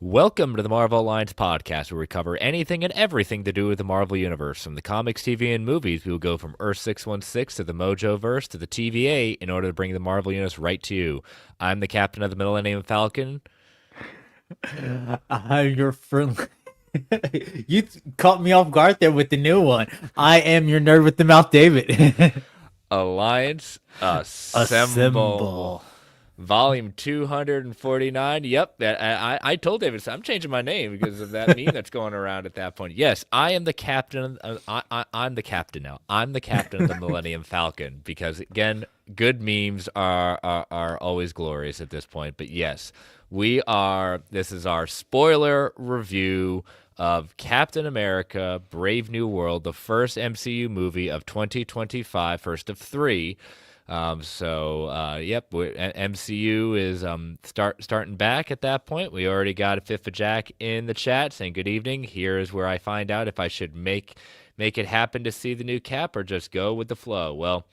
Welcome to the Marvel Alliance podcast, where we cover anything and everything to do with the Marvel Universe. From the comics, TV, and movies, we will go from Earth 616 to the Mojoverse to the TVA in order to bring the Marvel Universe right to you. I'm the captain of the Millennium Falcon. I'm your friend. You caught me off guard there with the new one. I am your nerd with the mouth, David. Alliance Assemble. Assemble. Volume 249. Yep, I told David I'm changing my name because of that meme that's going around at that point. Yes, I am the captain. I'm the captain now. I'm the captain of the Millennium Falcon because again, good memes are always glorious at this point. But yes, we are. This is our spoiler review of Captain America: Brave New World, the first MCU movie of 2025, first of three. Yep, MCU is starting back at that point. We already got a Fifth of Jack in the chat saying good evening. Here is where I find out if I should make it happen to see the new Cap or just go with the flow. Well,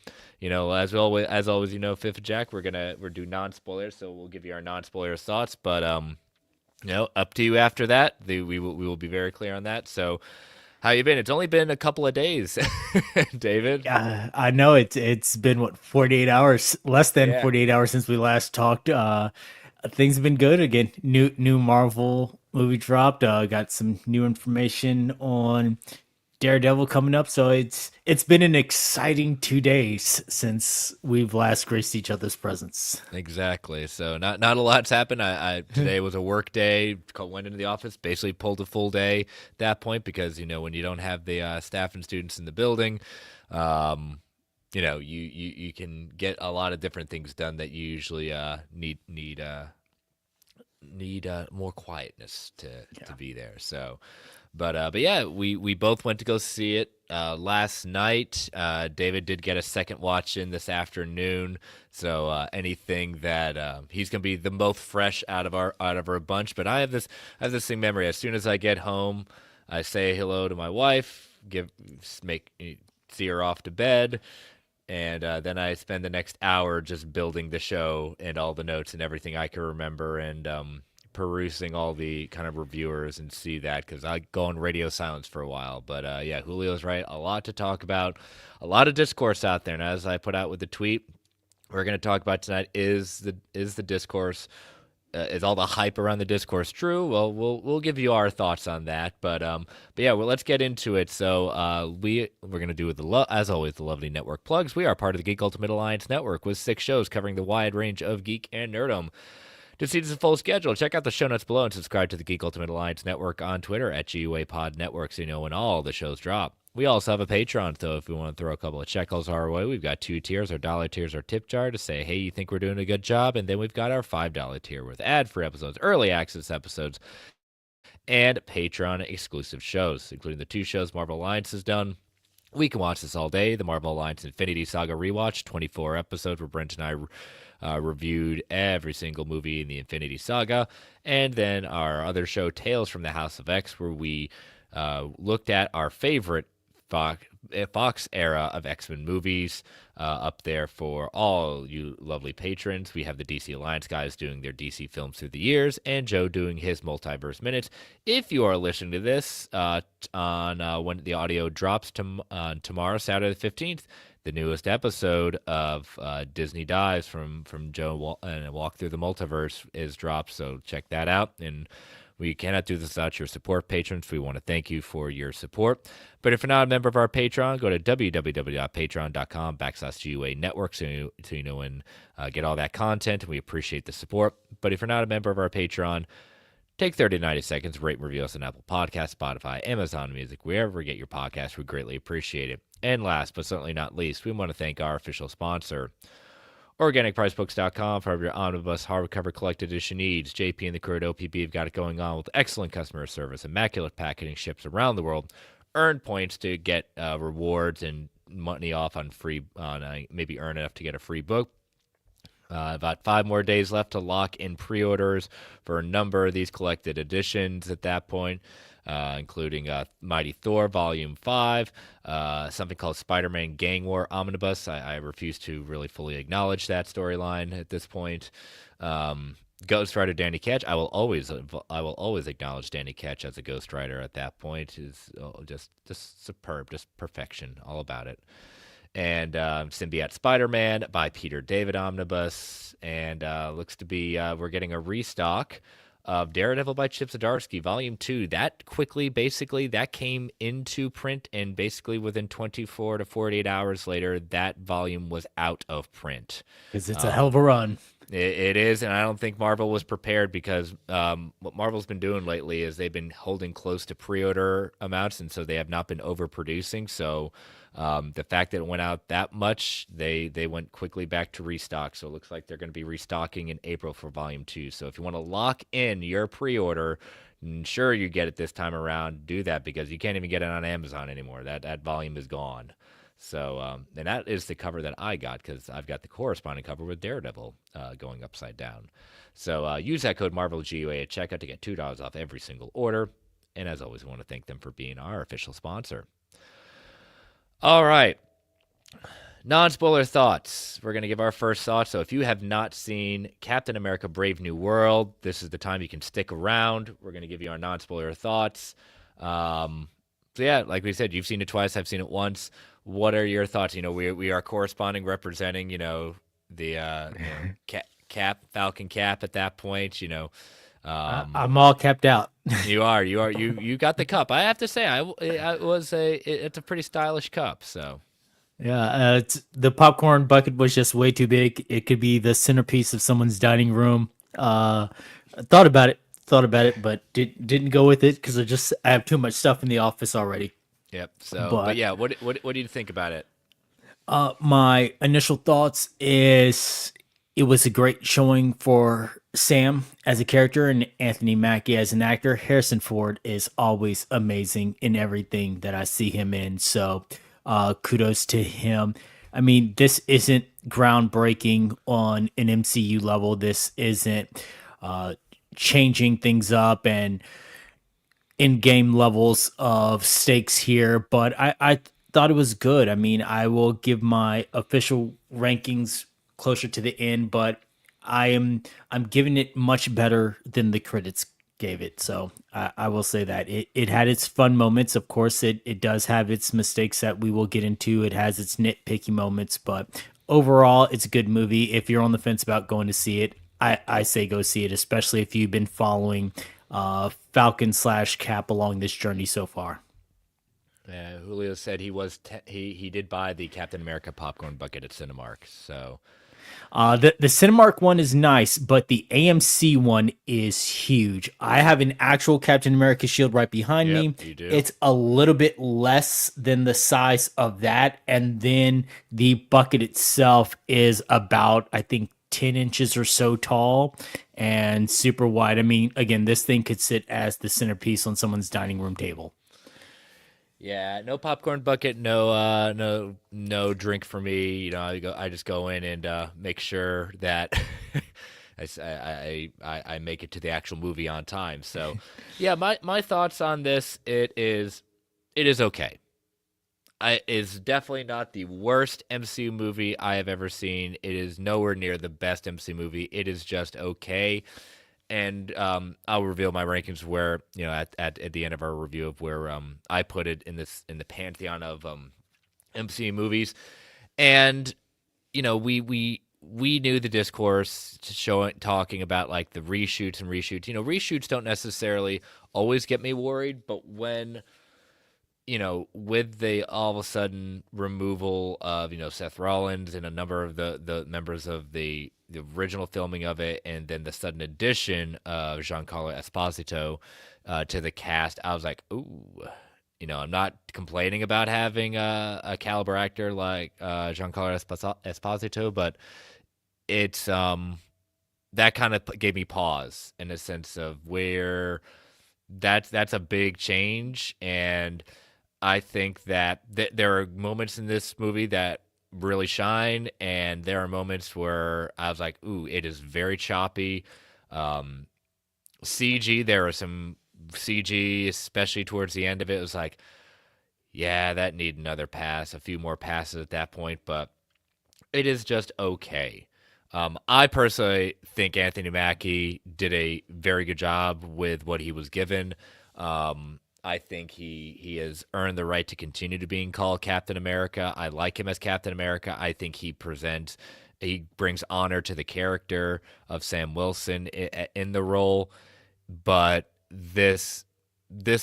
as always, Fifth of Jack, we're do non-spoilers, so we'll give you our non-spoiler thoughts. But up to you after that. We will be very clear on that. So. How you been? It's only been a couple of days, David. I know it's been what 48 hours, less than Yeah. 48 hours since we last talked. Things have been good again. New Marvel movie dropped. Got some new information on Daredevil coming up. So it's been an exciting 2 days since we've last graced each other's presence. Exactly. So not a lot's happened. I today was a work day. Went into the office, basically pulled a full day at that point because when you don't have the staff and students in the building, you can get a lot of different things done that you usually need more quietness to be there. So. But yeah, we both went to go see it last night. David did get a second watch in this afternoon, so anything that he's gonna be the most fresh out of our bunch. But I have this thing memory. As soon as I get home, I say hello to my wife, see her off to bed, and then I spend the next hour just building the show and all the notes and everything I can remember and perusing all the kind of reviewers and see that because I go on radio silence for a while. But yeah, Julio's right. A lot to talk about, a lot of discourse out there. And as I put out with the tweet, we're going to talk about tonight is the discourse. Is all the hype around the discourse true? Well, we'll give you our thoughts on that, but yeah, well, let's get into it. So we're gonna do with as always the lovely network plugs. We are part of the Geek Ultimate Alliance network with 6 shows covering the wide range of geek and nerdom. To see this full schedule, check out the show notes below and subscribe to the Geek Ultimate Alliance Network on Twitter at GUAPod Network so you know when all the shows drop. We also have a Patreon, so if we want to throw a couple of shekels our way, we've got 2 tiers. Our dollar tiers, our tip jar to say, hey, you think we're doing a good job? And then we've got our $5 tier with ad-free episodes, early access episodes, and Patreon exclusive shows, including the 2 shows Marvel Alliance has done. We can watch this all day. The Marvel Alliance Infinity Saga rewatch, 24 episodes where Brent and I reviewed every single movie in the Infinity Saga. And then our other show, Tales from the House of X, where we looked at our favorite Fox era of X-Men movies up there for all you lovely patrons. We have the DC Alliance guys doing their DC films through the years, and Joe doing his Multiverse Minutes. If you are listening to this on when the audio drops tomorrow, Saturday the 15th, the newest episode of Disney Dives from Joe and Walk Through the Multiverse is dropped, so check that out. And we cannot do this without your support, patrons. We want to thank you for your support. But if you're not a member of our Patreon, go to www.patreon.com/GUA network so you know when get all that content. And we appreciate the support. But if you're not a member of our Patreon, take 30 to 90 seconds, rate and review us on Apple Podcasts, Spotify, Amazon Music, wherever you get your podcasts. We greatly appreciate it. And last but certainly not least, we want to thank our official sponsor, OrganicPriceBooks.com, for your omnibus hardcover collected edition needs. JP and the crew at OPB have got it going on with excellent customer service, immaculate packaging, ships around the world. Earn points to get rewards and money off on maybe earn enough to get a free book. About 5 more days left to lock in pre-orders for a number of these collected editions at that point, including Mighty Thor Volume 5, something called Spider-Man Gang War Omnibus. I refuse to really fully acknowledge that storyline at this point. Ghost Rider Danny Ketch. I will always acknowledge Danny Ketch as a Ghost Rider at that point. Is just superb, just perfection, all about it. And Symbiote Spider-Man by Peter David Omnibus, and looks to be we're getting a restock of Daredevil by Chip Zdarsky, Volume 2. That quickly, basically, that came into print, and basically within 24 to 48 hours later, that volume was out of print. Because it's a hell of a run. It is, and I don't think Marvel was prepared because what Marvel's been doing lately is they've been holding close to pre-order amounts, and so they have not been overproducing. So the fact that it went out that much, they went quickly back to restock. So it looks like they're going to be restocking in April for Volume 2. So if you want to lock in your pre-order, ensure you get it this time around, do that because you can't even get it on Amazon anymore. That volume is gone. So, and that is the cover that I got because I've got the corresponding cover with Daredevil going upside down. So use that code MarvelGUA at checkout to get $2 off every single order. And as always, we want to thank them for being our official sponsor. All right. Non-spoiler thoughts. We're going to give our first thoughts. So if you have not seen Captain America Brave New World, this is the time you can stick around. We're going to give you our non-spoiler thoughts. So yeah, like we said, you've seen it twice. I've seen it once. What are your thoughts? We are corresponding, representing, the Cap, Falcon Cap at that point. I'm all capped out. You got the cup. I have to say, it's a pretty stylish cup. So Yeah, the popcorn bucket was just way too big. It could be the centerpiece of someone's dining room. I thought about it, but didn't go with it because I have too much stuff in the office already. yep. But But yeah, what do you think about it? my initial thoughts is it was a great showing for Sam as a character and Anthony Mackie as an actor. Harrison Ford is always amazing in everything that I see him in. So kudos to him. I mean, this isn't groundbreaking on an MCU level. This isn't changing things up and in game levels of stakes here, but I thought it was good. I mean, I will give my official rankings closer to the end, but I'm giving it much better than the critics gave it. So I will say that it had its fun moments. Of course, it does have its mistakes that we will get into. It has its nitpicky moments, but overall, it's a good movie. If you're on the fence about going to see it, I say go see it, especially if you've been following Falcon slash Cap along this journey so far. Julio said he did buy the Captain America popcorn bucket at Cinemark. So The Cinemark one is nice, but the AMC one is huge. I have an actual Captain America shield right behind yep, me. you do. It's a little bit less than the size of that, and then the bucket itself is about, I think, 10 inches or so tall and super wide. I mean, again, this thing could sit as the centerpiece on someone's dining room table. Yeah, no popcorn bucket, no drink for me. I just go in and make sure that I make it to the actual movie on time. So, yeah, my thoughts on this, it is okay. Is definitely not the worst MCU movie I have ever seen. It is nowhere near the best MCU movie. It is just okay. And I'll reveal my rankings where at the end of our review of where I put it in the pantheon of MCU movies. And we knew the discourse talking about like the reshoots and reshoots. Reshoots don't necessarily always get me worried, but when with the all of a sudden removal of, Seth Rollins and a number of the members of the original filming of it, and then the sudden addition of Giancarlo Esposito to the cast, I was like, ooh, I'm not complaining about having a caliber actor like Giancarlo Esposito, but it's that kind of gave me pause in a sense of where that's a big change. And I think that there are moments in this movie that really shine, and there are moments where I was like, "Ooh, it is very choppy." Um, CG, there was some CG, especially towards the end of it. It was like, yeah, that need another pass, a few more passes at that point, but it is just okay. I personally think Anthony Mackie did a very good job with what he was given. I think he has earned the right to continue to being called Captain America. I like him as Captain America. I think he brings honor to the character of Sam Wilson in the role, but this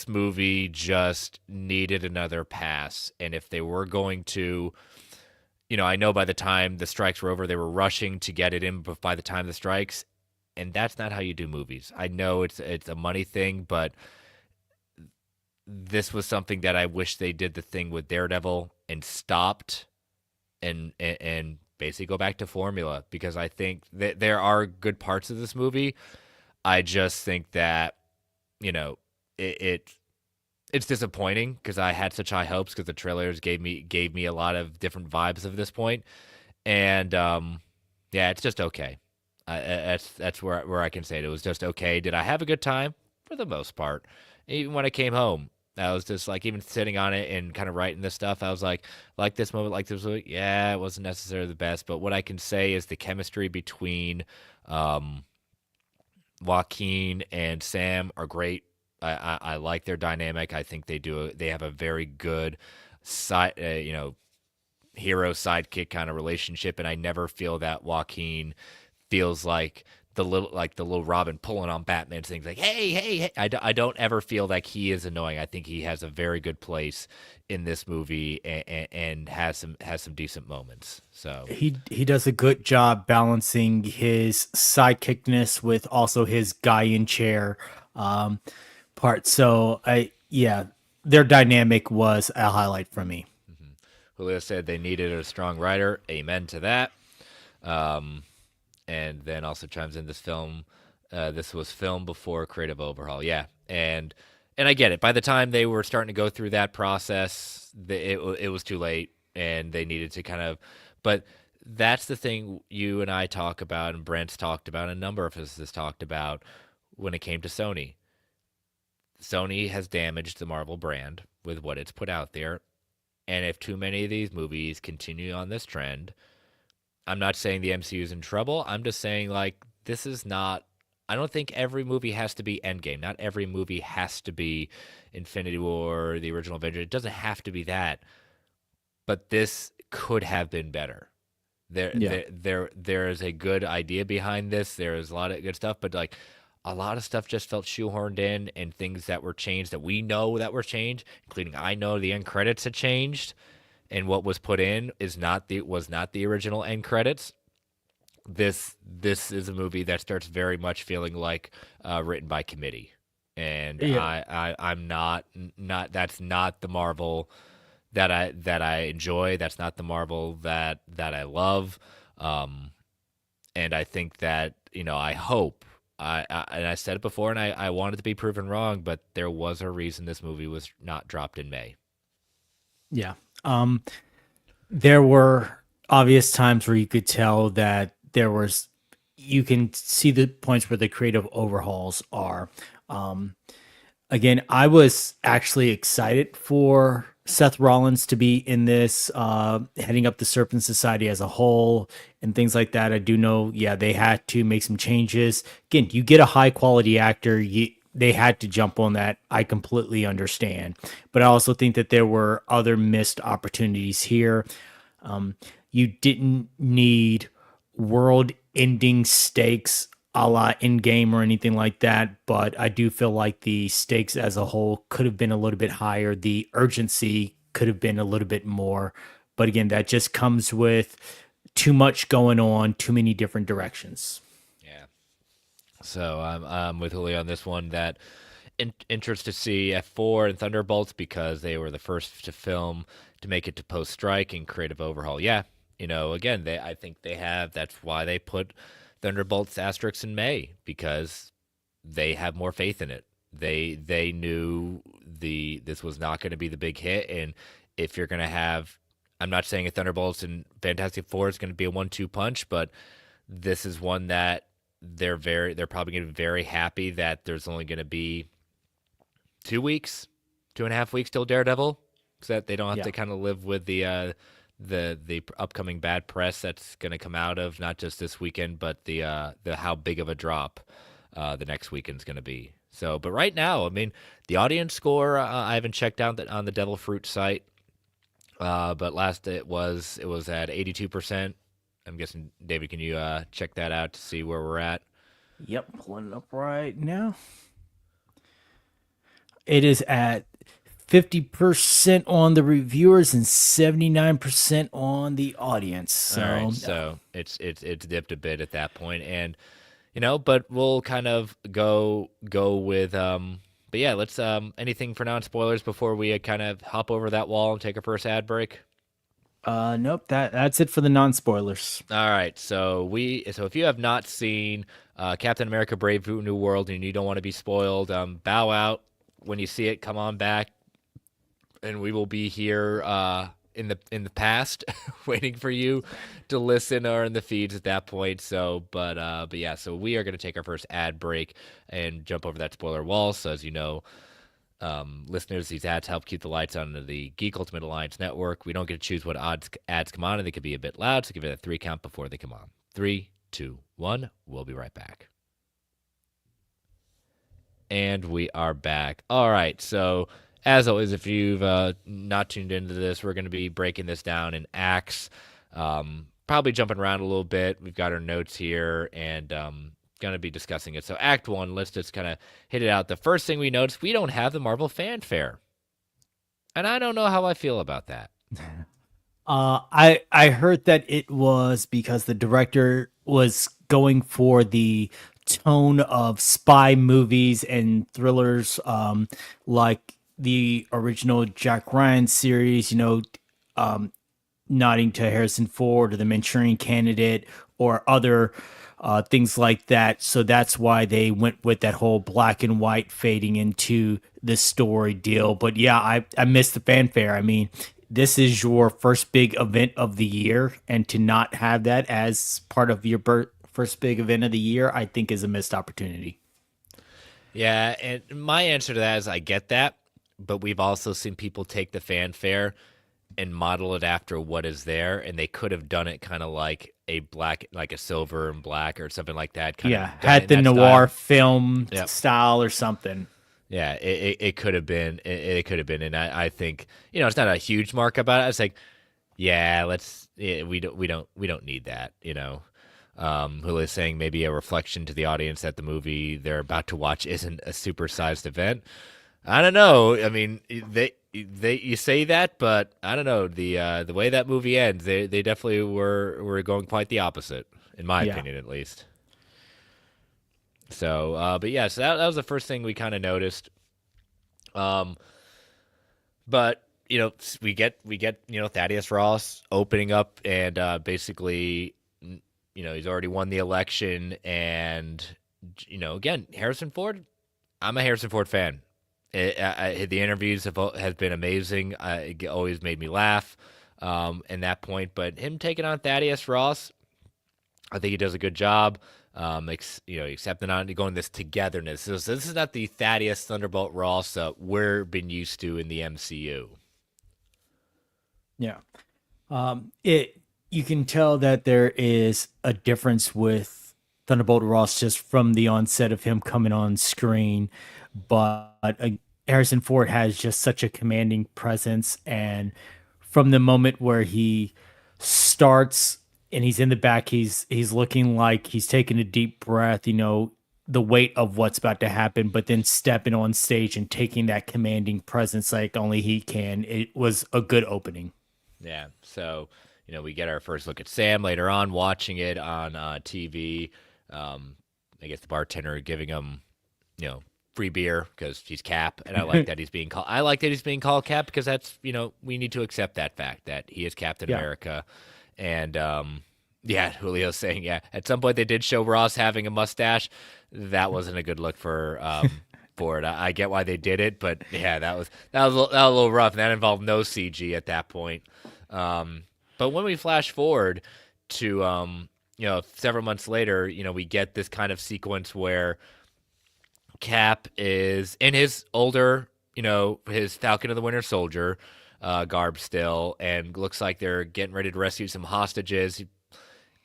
movie just needed another pass. And if they were going to, I know by the time the strikes were over, they were rushing to get it in by the time the strikes, and that's not how you do movies. I know it's a money thing, but this was something that I wish they did the thing with Daredevil and stopped and basically go back to formula, because I think that there are good parts of this movie. I just think that you know it, it it's disappointing because I had such high hopes because the trailers gave me a lot of different vibes of this point, and yeah, it's just okay. That's where I can say it. It was just okay. Did I have a good time? For the most part. Even when I came home, I was just like, even sitting on it and kind of writing this stuff, I was like this moment, like this moment. Yeah, it wasn't necessarily the best, but what I can say is the chemistry between um, Joaquin and Sam are great. I like their dynamic. I think they have a very good side, hero sidekick kind of relationship, and I never feel that Joaquin feels like the little Robin pulling on Batman's things like, hey, hey, hey. I don't ever feel like he is annoying. I think he has a very good place in this movie, and has some decent moments. So He does a good job balancing his sidekickness with also his guy in chair um, part. So I yeah, their dynamic was a highlight for me. Julio said they needed a strong writer. Amen to that. Um, and then also chimes in, this film. This was filmed before Creative Overhaul. Yeah, and I get it. By the time they were starting to go through that process, it was too late, and they needed to kind of. But that's the thing you and I talk about, and Brent's talked about, and a number of us has talked about when it came to Sony. Sony has damaged the Marvel brand with what it's put out there, and if too many of these movies continue on this trend, I'm not saying the MCU is in trouble. I'm just saying, like, this is not. I don't think every movie has to be Endgame. Not every movie has to be Infinity War, the original Avengers. It doesn't have to be that. But this could have been better. Yeah. There is a good idea behind this. There is a lot of good stuff, but like a lot of stuff just felt shoehorned in, and things that were changed that we know that were changed, including I know the end credits had changed, and what was put in was not the original end credits. This is a movie that starts very much feeling like written by committee, and Yeah. I'm not that's not the Marvel that I enjoy. That's not the Marvel that I love. Um, and I think that I hope. And I said it before, and I wanted to be proven wrong, but there was a reason this movie was not dropped in May. Yeah. Um, there were obvious times where you could tell that you can see the points where the creative overhauls are. Um, Again, I was actually excited for Seth Rollins to be in this, heading up the Serpent Society as a whole and things like that. I do know, yeah, they had to make some changes. Again, you get a high quality actor, they had to jump on that. I completely understand. But I also think that there were other missed opportunities here. Um, you didn't need world ending stakes a la in game or anything like that, but I do feel like the stakes as a whole could have been a little bit higher. The urgency could have been a little bit more. But again, that just comes with too much going on, too many different directions. Yeah. So I'm with Julio on this one. That interest to see F4 and Thunderbolts, because they were the first to film to make it to post strike and creative overhaul. Yeah, again, I think they have. That's why they put Thunderbolts asterisks in May, because they have more faith in it. They knew this was not going to be the big hit, and if you're going to have I'm not saying a Thunderbolts and Fantastic Four is going to be a 1-2 punch, but this is one that they're probably going to be very happy that there's only going to be 2 weeks, 2.5 weeks till Daredevil, so that they don't have Yeah. to kind of live with the upcoming bad press that's going to come out of not just this weekend, but the how big of a drop the next weekend's going to be. So, but right now, I mean, the audience score I haven't checked out on the Devil Fruit site, but last it was at 82%. I'm guessing, David, can you check that out to see where we're at? Yep, pulling it up right now. It is at 50% on the reviewers and 79% on the audience. All right, So, so it's dipped a bit at that point, and but we'll kind of go with But yeah, let's anything for non spoilers before we kind of hop over that wall and take our first ad break. nope, that's it for the non-spoilers. All right, so if you have not seen Captain America: Brave New World and you don't want to be spoiled, bow out when you see it. Come on back, and we will be here in the past, waiting for you to listen, or in the feeds at that point. But yeah, so we are going to take our first ad break and jump over that spoiler wall. So as you know, listeners, these ads help keep the lights on in the Geek Ultimate Alliance network. We don't get to choose what ads come on, and they could be a bit loud, so give it a 3 count before they come on. 3, 2, 1. We'll be right back. And we are back. All right, so as always, if you've not tuned into this, we're going to be breaking this down in acts. Probably jumping around a little bit. We've got our notes here, and going to be discussing it. So Act 1, let's just kind of hit it out. The first thing we notice, we don't have the Marvel fanfare. And I don't know how I feel about that. I heard that it was because the director was going for the tone of spy movies and thrillers, like the original Jack Ryan series, um, nodding to Harrison Ford or the Manchurian Candidate or other things like that. So that's why they went with that whole black and white fading into the story deal. But yeah, I missed the fanfare. I mean, this is your first big event of the year, and to not have that as part of your first big event of the year, I think is a missed opportunity. Yeah, and my answer to that is I get that, but we've also seen people take the fanfare and model it after what is there, and they could have done it kind of like like a silver and black or something like that, kind of Yeah, done it had in the that noir style. film Yep. style or something. Yeah, it could have been. It could have been, and I think it's not a huge mark about it. It's like, yeah, we don't need that. Hulu is saying maybe a reflection to the audience that the movie they're about to watch isn't a supersized event. I don't know. I mean, they you say that, but I don't know the way that movie ends. They definitely were going quite the opposite, in my Yeah. opinion, at least. So, but yeah, so that was the first thing we kind of noticed. Um, but we get Thaddeus Ross opening up and basically, he's already won the election, and again, Harrison Ford. I'm a Harrison Ford fan. The interviews has been amazing. It always made me laugh. In that point, but him taking on Thaddeus Ross, I think he does a good job. Accepting on going this togetherness. So this is not the Thaddeus Thunderbolt Ross that we're been used to in the MCU. Yeah. It you can tell that there is a difference with Thunderbolt Ross just from the onset of him coming on screen, but Harrison Ford has just such a commanding presence, and from the moment where he starts and he's in the back, he's looking like he's taking a deep breath, the weight of what's about to happen, but then stepping on stage and taking that commanding presence like only he can. It was a good opening. Yeah. So we get our first look at Sam later on, watching it on TV. I guess the bartender giving him, free beer because he's Cap, and I like that he's being called. I like that he's being called Cap because that's we need to accept that fact that he is Captain Yeah. America, and yeah, Julio's saying at some point they did show Ross having a mustache. That wasn't a good look for it. I get why they did it, but yeah, that was a little rough. And that involved no CG at that point. But when we flash forward to several months later, we get this kind of sequence where Cap is in his older, his Falcon of the Winter Soldier garb still, and looks like they're getting ready to rescue some hostages.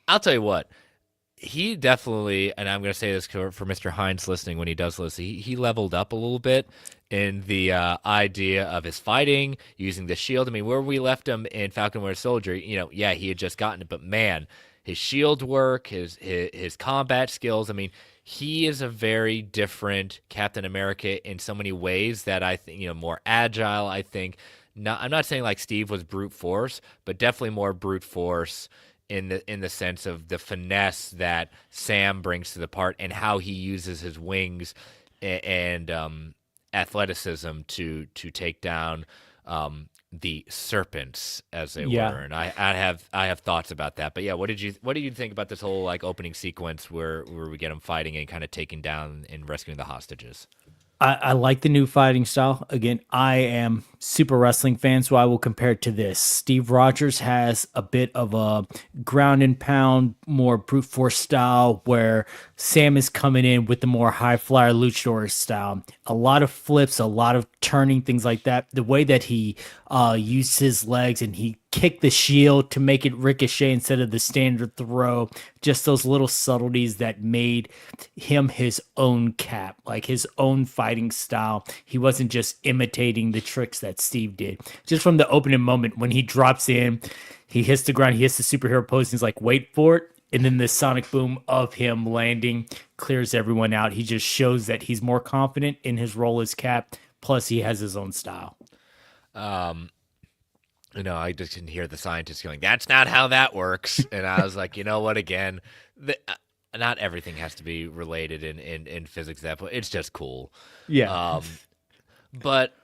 I'll tell you what, he definitely, and I'm going to say this for Mr. Hines listening when he does listen, he leveled up a little bit in the idea of his fighting, using the shield. I mean, where we left him in Falcon Winter Soldier, yeah, he had just gotten it, but man, his shield work, his combat skills. I mean, he is a very different Captain America in so many ways that I think, more agile. I think. I'm not saying like Steve was brute force, but definitely more brute force in the sense of the finesse that Sam brings to the part and how he uses his wings and athleticism to take down the serpents, as they Yeah. were. And I have thoughts about that. But yeah, what did you think about this whole like opening sequence where we get them fighting and kind of taking down and rescuing the hostages? I like the new fighting style. Again, I am super wrestling fan, so I will compare it to this. Steve Rogers has a bit of a ground and pound, more brute force style, where Sam is coming in with the more high flyer luchador style. A lot of flips, a lot of turning, things like that. The way that he used his legs and he kicked the shield to make it ricochet instead of the standard throw. Just those little subtleties that made him his own Cap, like his own fighting style. He wasn't just imitating the tricks that Steve did. Just from the opening moment when he drops in, he hits the ground, he hits the superhero pose, and he's like, wait for it. And then the sonic boom of him landing clears everyone out. He just shows that he's more confident in his role as Cap. Plus, he has his own style. Um, I just can hear the scientists going, "That's not how that works," and I was like, you know what? Again, not everything has to be related in physics. That, but it's just cool. Yeah. Um, but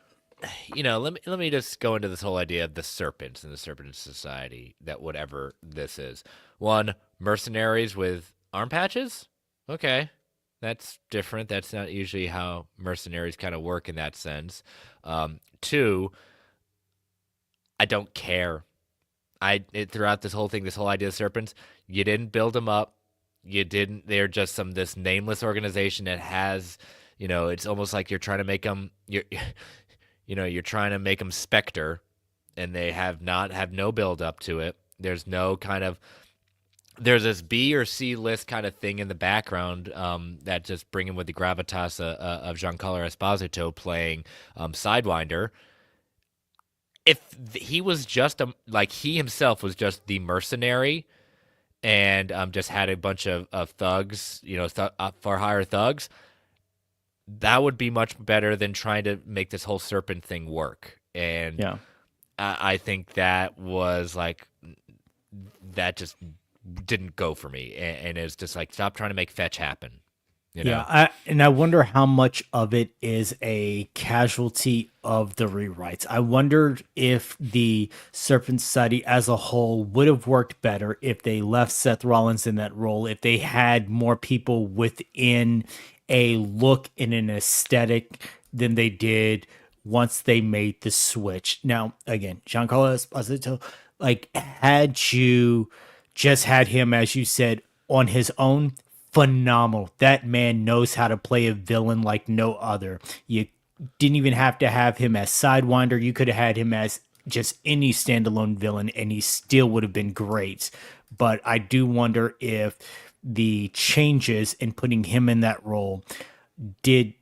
let me just go into this whole idea of the serpents and the serpent society. That whatever this is, one mercenaries with arm patches. Okay, that's different. That's not usually how mercenaries kind of work in that sense. Two, I don't care. Throughout this whole thing, this whole idea of serpents, you didn't build them up. You didn't. They're just this nameless organization that has, it's almost like you're trying to make them. You're trying to make them Spectre, and they have no build up to it. There's no kind of. There's this B or C list kind of thing in the background that just bring in with the gravitas of Giancarlo Esposito playing Sidewinder. If he was just like he himself was just the mercenary and just had a bunch of thugs, for hire thugs, that would be much better than trying to make this whole serpent thing work. And Yeah. I think that was like that just didn't go for me, and it's just like stop trying to make fetch happen. Yeah, I wonder how much of it is a casualty of the rewrites. I wondered if the Serpent Society as a whole would have worked better if they left Seth Rollins in that role, if they had more people within a look and an aesthetic than they did once they made the switch. Now, again, Giancarlo Esposito, like, had you just had him, as you said, on his own, phenomenal. That man knows how to play a villain like no other. You didn't even have to have him as Sidewinder. You could have had him as just any standalone villain, and he still would have been great. But I do wonder if the changes in putting him in that role did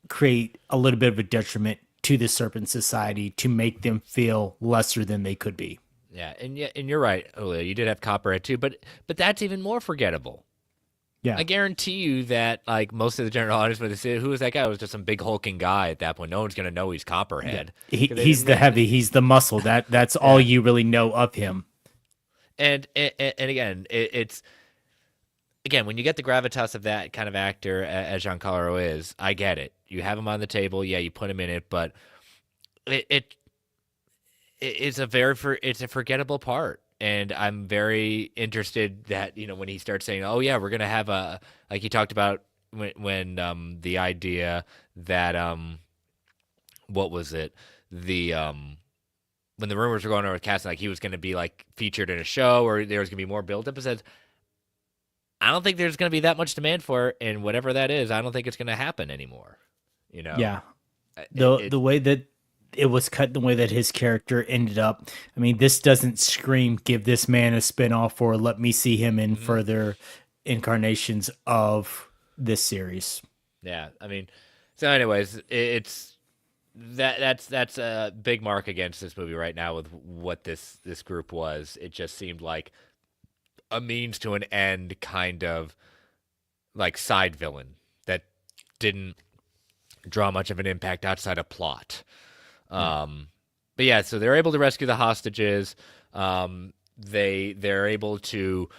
create a little bit of a detriment to the Serpent Society to make them feel lesser than they could be. Yeah, and you're right, Julio. You did have Copperhead too, but that's even more forgettable. Yeah. I guarantee you that like most of the general audience when they say who was that guy, it was just some big hulking guy at that point. No one's gonna know he's Copperhead. He's the heavy, he's the muscle. That's all Yeah. you really know of him. And again, it's again when you get the gravitas of that kind of actor as Giancarlo is, I get it. You have him on the table, yeah, you put him in it, but it it's it's a forgettable part. And I'm very interested that when he starts saying, "Oh yeah, we're gonna have a," like he talked about when the idea that what was it, the when the rumors were going over casting, like he was going to be like featured in a show or there was going to be more build up. It said, I don't think there's going to be that much demand for it, and whatever that is, I don't think it's going to happen anymore. You know, Yeah. it, The it way that it was cut, the way that his character ended up. I mean, this doesn't scream give this man a spinoff or let me see him in mhm. further incarnations of this series. Yeah. I mean, so anyways, it's that's a big mark against this movie right now with what this group was. It just seemed like a means to an end kind of like side villain that didn't draw much of an impact outside of plot. Yeah. But yeah, so they're able to rescue the hostages. They're able to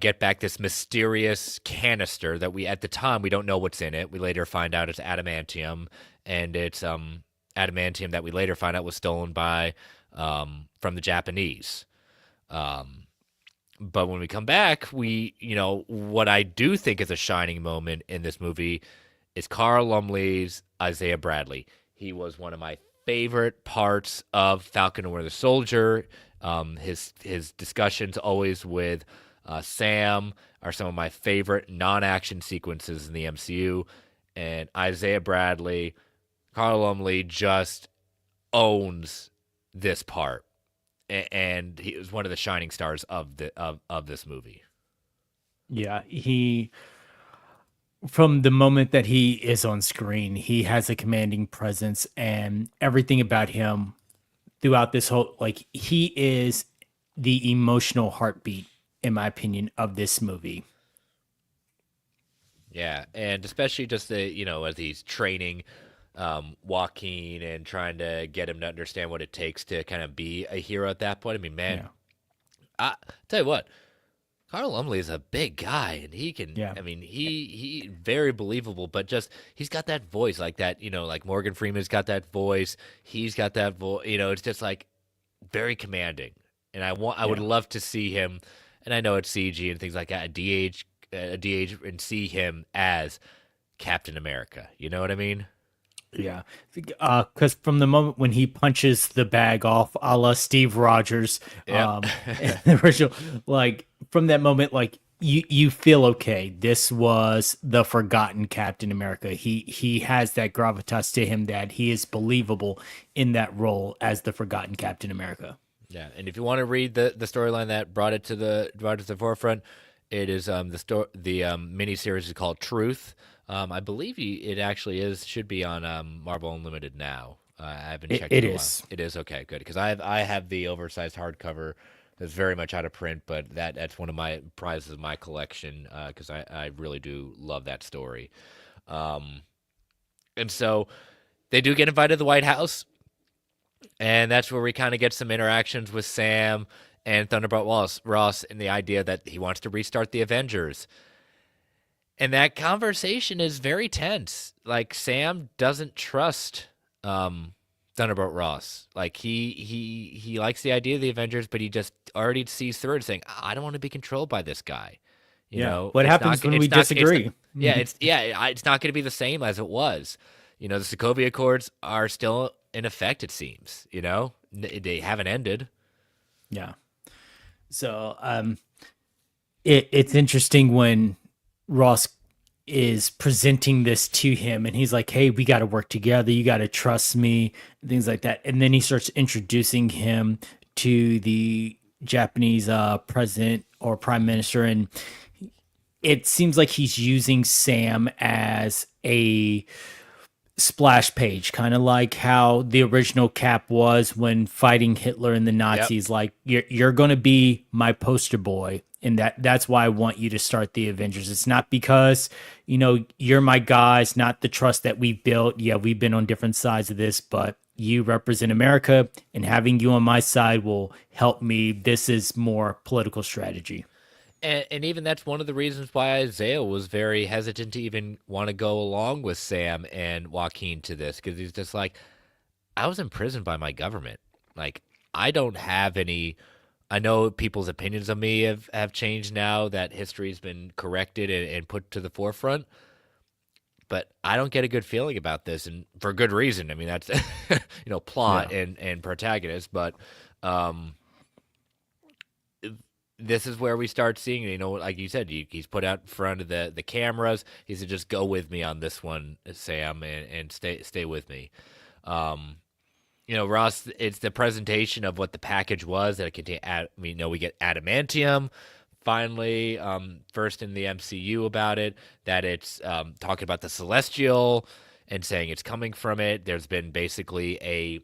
get back this mysterious canister that we at the time we don't know what's in it. We later find out it's adamantium, and it's adamantium that we later find out was stolen by from the Japanese. Um, but when we come back, we what I do think is a shining moment in this movie is Carl Lumley's Isaiah Bradley. He was one of my favorite parts of Falcon and Winter Soldier. His discussions always with Sam are some of my favorite non-action sequences in the MCU. And Isaiah Bradley, Carl Lumley just owns this part, and he was one of the shining stars of this movie. Yeah, he from the moment that he is on screen, he has a commanding presence and everything about him throughout this whole like he is the emotional heartbeat in my opinion of this movie. Yeah, and especially just as he's training Joaquin and trying to get him to understand what it takes to kind of be a hero at that point. I mean, man, Yeah. I tell you what, Carl Lumley is a big guy, and he can. Yeah. I mean, he very believable, but just he's got that voice like that. Like Morgan Freeman's got that voice. He's got that voice. It's just like very commanding, and I would Yeah. love to see him. And I know it's CG and things like that. A DH, and see him as Captain America. You know what I mean? Yeah, because from the moment when he punches the bag off, a la Steve Rogers, Yep. in the original, like from that moment, like you feel okay. This was the forgotten Captain America. He has that gravitas to him that he is believable in that role as the forgotten Captain America. Yeah, and if you want to read the storyline that brought it to the forefront, it is the mini series is called Truth. I believe it actually should be on Marvel Unlimited now. I haven't checked It in a while. is. It is okay, good because I have the oversized hardcover that's very much out of print, but that's one of my prizes of my collection because I really do love that story. Um, and so they do get invited to the White House. And that's where we kind of get some interactions with Sam and Thunderbolt Ross and the idea that he wants to restart the Avengers. And that conversation is very tense. Like Sam doesn't trust Thunderbolt Ross. Like he likes the idea of the Avengers, but he just already sees through it, saying, I don't want to be controlled by this guy. Yeah. What happens when we It's not, disagree? yeah, it's not going to be the same as it was. The Sokovia Accords are still in effect. It seems. They haven't ended. Yeah. So it's interesting when Ross is presenting this to him and he's like, hey, we got to work together. You got to trust me, things like that. And then he starts introducing him to the Japanese president or prime minister. And it seems like he's using Sam as a splash page, kind of like how the original Cap was when fighting Hitler and the Yep. Nazis. Like you're going to be my poster boy, and that's why I want you to start the Avengers. It's not because you're my guy. It's not the trust that we've built. Yeah, we've been on different sides of this, but you represent America, and having you on my side will help me. This is more political strategy. And even that's one of the reasons why Isaiah was very hesitant to even want to go along with Sam and Joaquin to this, because he's just like, I was imprisoned by my government. Like, I don't have any. I know people's opinions of me have changed now that history's been corrected and put to the forefront, but I don't get a good feeling about this, and for good reason. I mean, that's plot Yeah. and protagonist, but Um, this is where we start seeing, like you said, he's put out in front of the cameras. He said, "Just go with me on this one, Sam, and stay with me." Um, Ross, it's the presentation of what the package was that it contained. We get adamantium. Finally, first in the MCU about it, that it's talking about the Celestial and saying it's coming from it. There's been basically a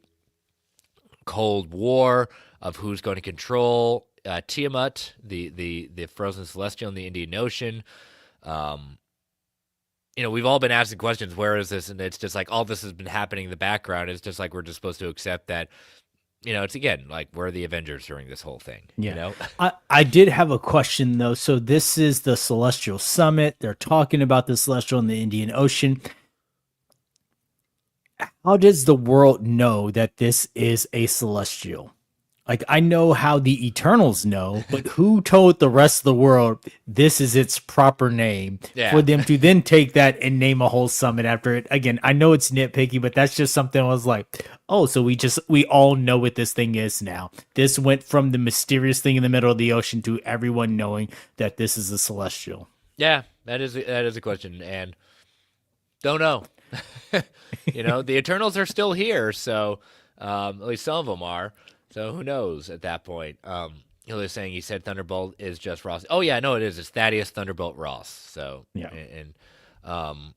Cold War of who's going to control Tiamat, the frozen celestial in the Indian Ocean. Um, we've all been asking questions, where is this? And it's just like all this has been happening in the background. It's just like we're just supposed to accept that, it's again like we're the Avengers during this whole thing, Yeah. I did have a question though. So this is the Celestial Summit. They're talking about the Celestial in the Indian Ocean. How does the world know that this is a Celestial? Like, I know how the Eternals know, but who told the rest of the world this is its proper name for Yeah. them to then take that and name a whole summit after it? Again, I know it's nitpicky, but that's just something I was like, oh, so we all know what this thing is now. This went from the mysterious thing in the middle of the ocean to everyone knowing that this is a celestial. Yeah, that is a question, and don't know. The Eternals are still here, so at least some of them are. So who knows at that point? They're saying he said Thunderbolt is just Ross. Oh yeah, no, it is. It's Thaddeus Thunderbolt Ross. So Yeah. um,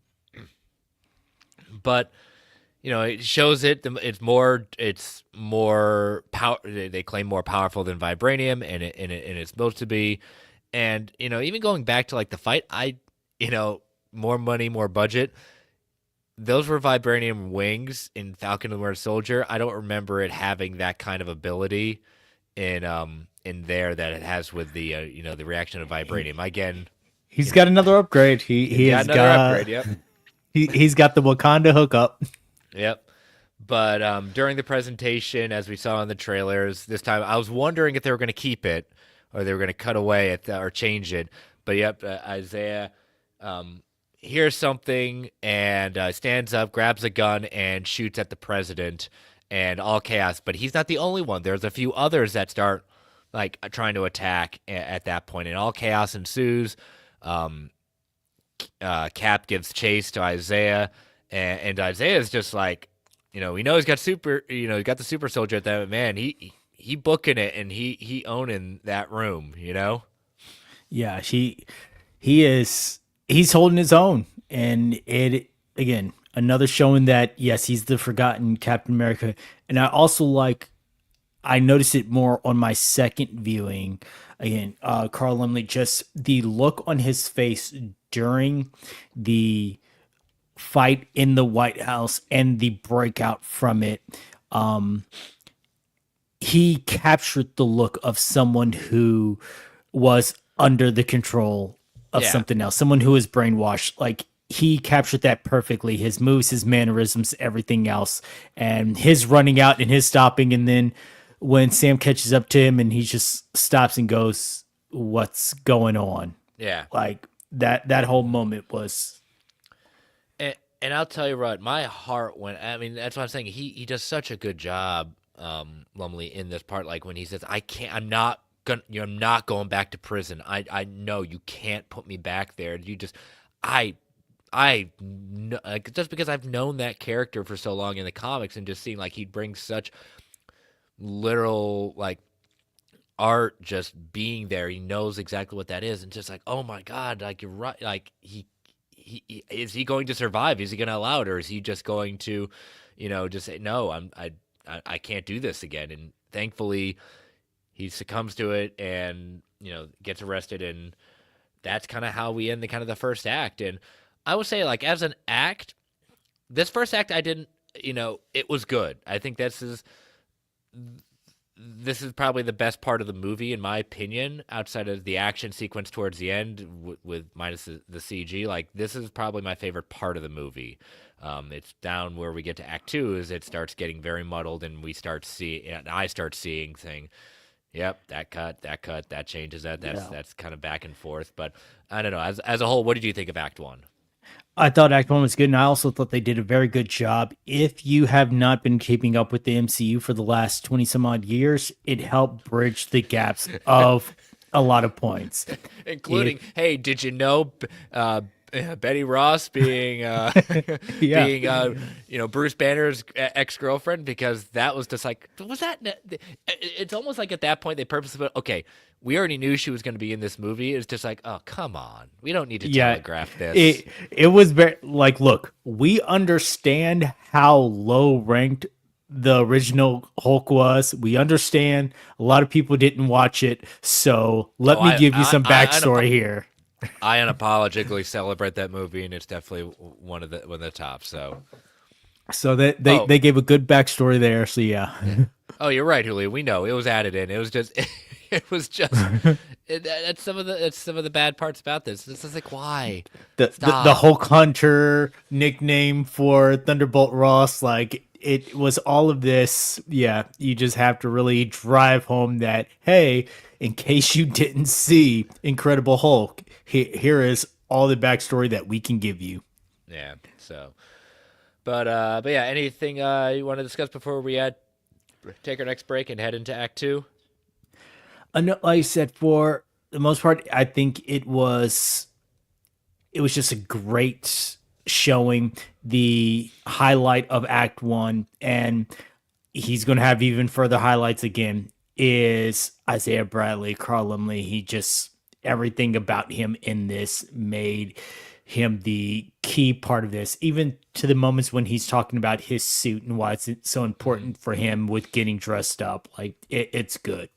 but it shows it's more power. They claim more powerful than vibranium, and it's supposed to be. And even going back to like the fight, more money, more budget. Those were vibranium wings in Falcon and the Winter Soldier. I don't remember it having that kind of ability in there that it has with the the reaction of vibranium. Again, He's got another upgrade. He got has another got upgrade. Yep. he's got the Wakanda hookup. Yep. But during the presentation, as we saw in the trailers, this time I was wondering if they were going to keep it or they were going to cut away or change it. But yep, Isaiah hears something and stands up, grabs a gun, and shoots at the president, and all chaos. But he's not the only one. There's a few others that start like trying to attack at that point, and all chaos ensues. Cap gives chase to Isaiah, and Isaiah is just like, we know he's got he got the super soldier at that man. He booking it and he owning that room. Yeah, he is he's holding his own, and it again another showing that yes, he's the forgotten Captain America. And I noticed it more on my second viewing. Again, Carl Lemley, just the look on his face during the fight in the White House and the breakout from it. Um, he captured the look of someone who was under the control of Yeah. something else, someone who is brainwashed. Like, he captured that perfectly. His moves, his mannerisms, everything else, and his running out and his stopping. And then when Sam catches up to him and he just stops and goes, "What's going on?" Yeah. Like that whole moment was, And I'll tell you what, my heart went. I mean, that's what I'm saying. He does such a good job, Lumley, in this part. Like when he says, "I can't. I'm not gonna. I'm not going back to prison. I know you can't put me back there. You just, like, just because I've known that character for so long in the comics and just seeing like he brings such literal like art just being there. He knows exactly what that is, and just like, oh my god, like you're right. Like is he going to survive? Is he going to allow it, or is he just going to, just say no? I can't do this again. And thankfully, he succumbs to it and gets arrested, and that's kind of how we end the first act. And I would say, like, as an act, this first act, I didn't, it was good. I think this is probably the best part of the movie, in my opinion, outside of the action sequence towards the end with minus the CG. Like, this is probably my favorite part of the movie. It's down where we get to Act 2 is it starts getting very muddled, and I start seeing thing. Yep, that changes that. That's kind of back and forth. But I don't know. As a whole, what did you think of Act 1? I thought Act One was good, and I also thought they did a very good job. If you have not been keeping up with the MCU for the last 20 some odd years, it helped bridge the gaps of a lot of points. If Including, hey, did you know Betty Ross being yeah, being Bruce Banner's ex girlfriend? Because that was just like, was that? It's almost like at that point they purposely put, okay, we already knew she was going to be in this movie. It's just like, oh, come on, we don't need to yeah, telegraph this. it was very like, look, we understand how low ranked the original Hulk was. We understand a lot of people didn't watch it, so Oh, let me give you some backstory here. I unapologetically celebrate that movie, and it's definitely one of the tops. So, So that oh they gave a good backstory there. So yeah. yeah, oh, you're right, Julio. We know it was added in. It was just, it was just. That's some of the bad parts about this. It's just like, why? The Stop. Hulk Hunter nickname for Thunderbolt Ross, like it was all of this. Yeah, you just have to really drive home that, hey, in case you didn't see Incredible Hulk, here is all the backstory that we can give you. Yeah. So, but yeah. Anything you want to discuss before we take our next break and head into Act Two? Like I said, for the most part, I think it was just a great showing. The highlight of Act One, and he's going to have even further highlights again, is Isaiah Bradley, Carl Lumley. He just, everything about him in this made him the key part of this, even to the moments when he's talking about his suit and why it's so Hmm. important for him with getting dressed up. Like it's good.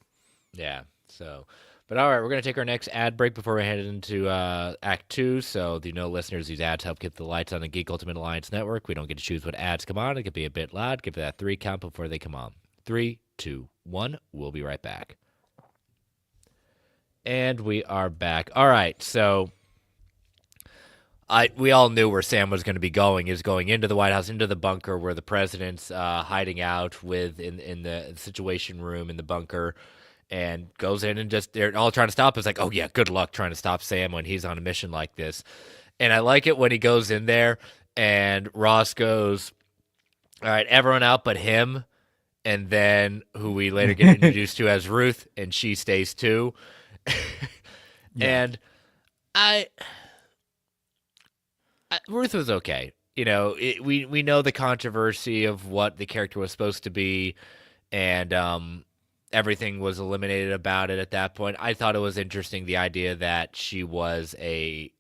Yeah. So, but all right, we're gonna take our next ad break before we head into Act Two. So, do you know, listeners, these ads help keep the lights on the Geek Ultimate Alliance network. We don't get to choose what ads come on. It could be a bit loud. Give it that 3 count before they come on. 3, 2, 1. We'll be right back. And we are back. All right, so we all knew where Sam was going to be going. He was going into the White House, into the bunker where the president's hiding out with in the Situation Room in the bunker, and goes in and just they're all trying to stop. It's like, oh yeah, good luck trying to stop Sam when he's on a mission like this. And I like it when he goes in there and Ross goes, all right, everyone out but him, and then who we later get introduced to as Ruth, and she stays too. Yeah. And I Ruth was okay. You know, we know the controversy of what the character was supposed to be, and everything was eliminated about it at that point. I thought it was interesting the idea that she was a